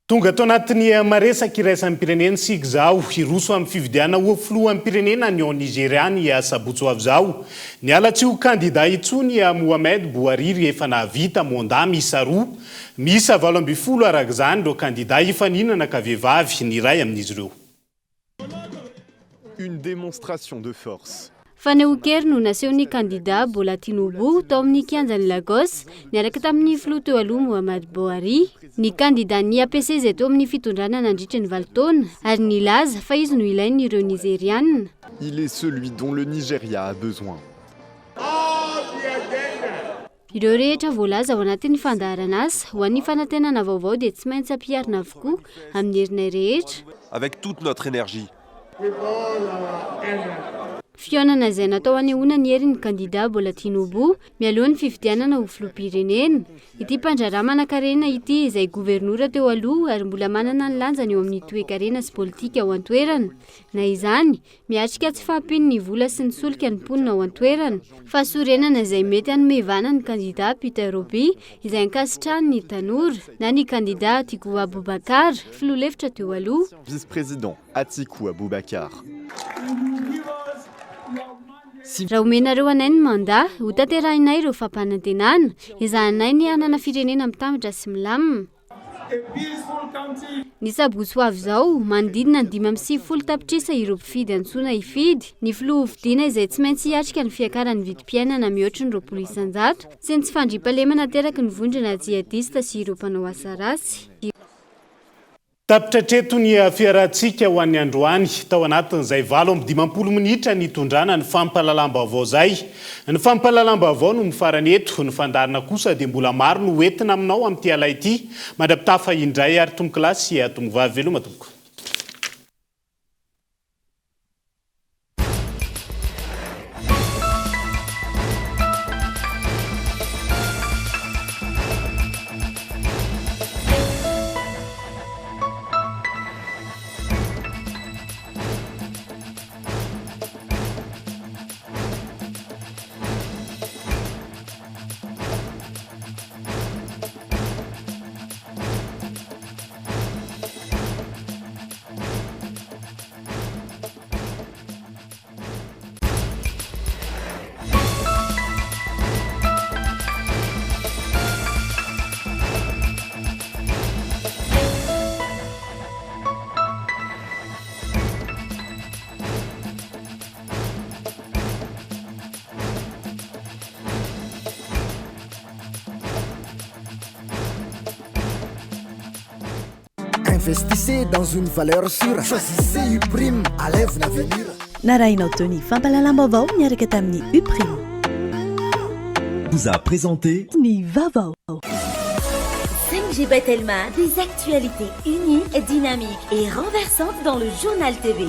Tonga tao anatin'ny maresaka iraisan'ny pirenena sika zao iroso amin'ny fividiana ho filohan'ny pirenena ny Nigeria ny sabotsy avy zao. Ny alatsy ho kandida itsony Mohamed Bouhariri efa nahavita monda miisa 2, miisa 12 araka izany ireo kandida ifaninana ka vehivavy ny iray amin'izy ireo. Une démonstration de force. Fanehokery no naseho ny kandida Bola Tinubu tao amin'ny kianjan'ny Lagos niaraka tamin'ny filoha teo aloha Mohamed Bouhariri. Ny kandida ny APC izay teo amin'ny fitondrana nandritra ny 7 taona ary nilaza fa izy no ilainy ireo Nigériana. Il est celui dont le Nigeria a besoin. Ireo rehetra voalaza ao anatin'ny fandaharana asa ho an'ny fanantenana vaovao dia tsy maintsy ampiarina avokoa amin'ny herinay rehetra. Avec toute notre énergie. Fionana izay natao hanehoana ny herin'ny kandida Bola Tinubu mialohan'ny fifidianana ho filoham-pirenena. Ity mpandrarama karena ity izay gouvernoura teo aloha ary mbola manana ny lanjany eo amin'ny toe-karena sy politika ao an-toerana. Na izany, miatrika tsy fahampiany ny vola sy ny solika ny mponina ao an-toerana. Fa sorenana izay mety hanomevana ny kandida Peter Obi izay ankasitrahany ny tanora na ny kandida Atiku Abubakar filoha lefitra teo aloha. Vice-président Atiku Abubakar. Raha omenareo anay ny manda, ho tanterahinay ireo fampanantenana, ezahanay ny hanana firenena mitambatra sy milamina. Ny sabotsy ho avy izao, manodidina ny 5 tapitrisa ireo mpifidy antsoina hifidy. Ny filoha hovidiana izay tsy maintsy hiatrika ny fiakaran'ny vidim-piainana mihoatra ny 200 sy ny tsy fandriam-pahalemana teraky ny vondrona jihadista sy ireo mpanao asa ratsy. Tapitratreto ny fiarahantsika ho an'ny androany tao anatin'izay 7-20 minitra ny tondrana ny fampahalalam-baovao zay. Ny fampahalalam-baovao no mifarany eto, ny fandarina kosa dia mbola maro no entina aminao amin'ity ala ity. Mandrapitafa indray ary tombokilasy tombovavy veloma tompoko. Investissez dans une valeur sûre. Choisissez Uprime à l'avenir. Narainao Tony fampalalam-baovao miaraka tamin'ny Uprime. Vous a présenté Ny Vavao. 5G Batelma, des actualités uniques, dynamiques et renversantes dans le journal TV.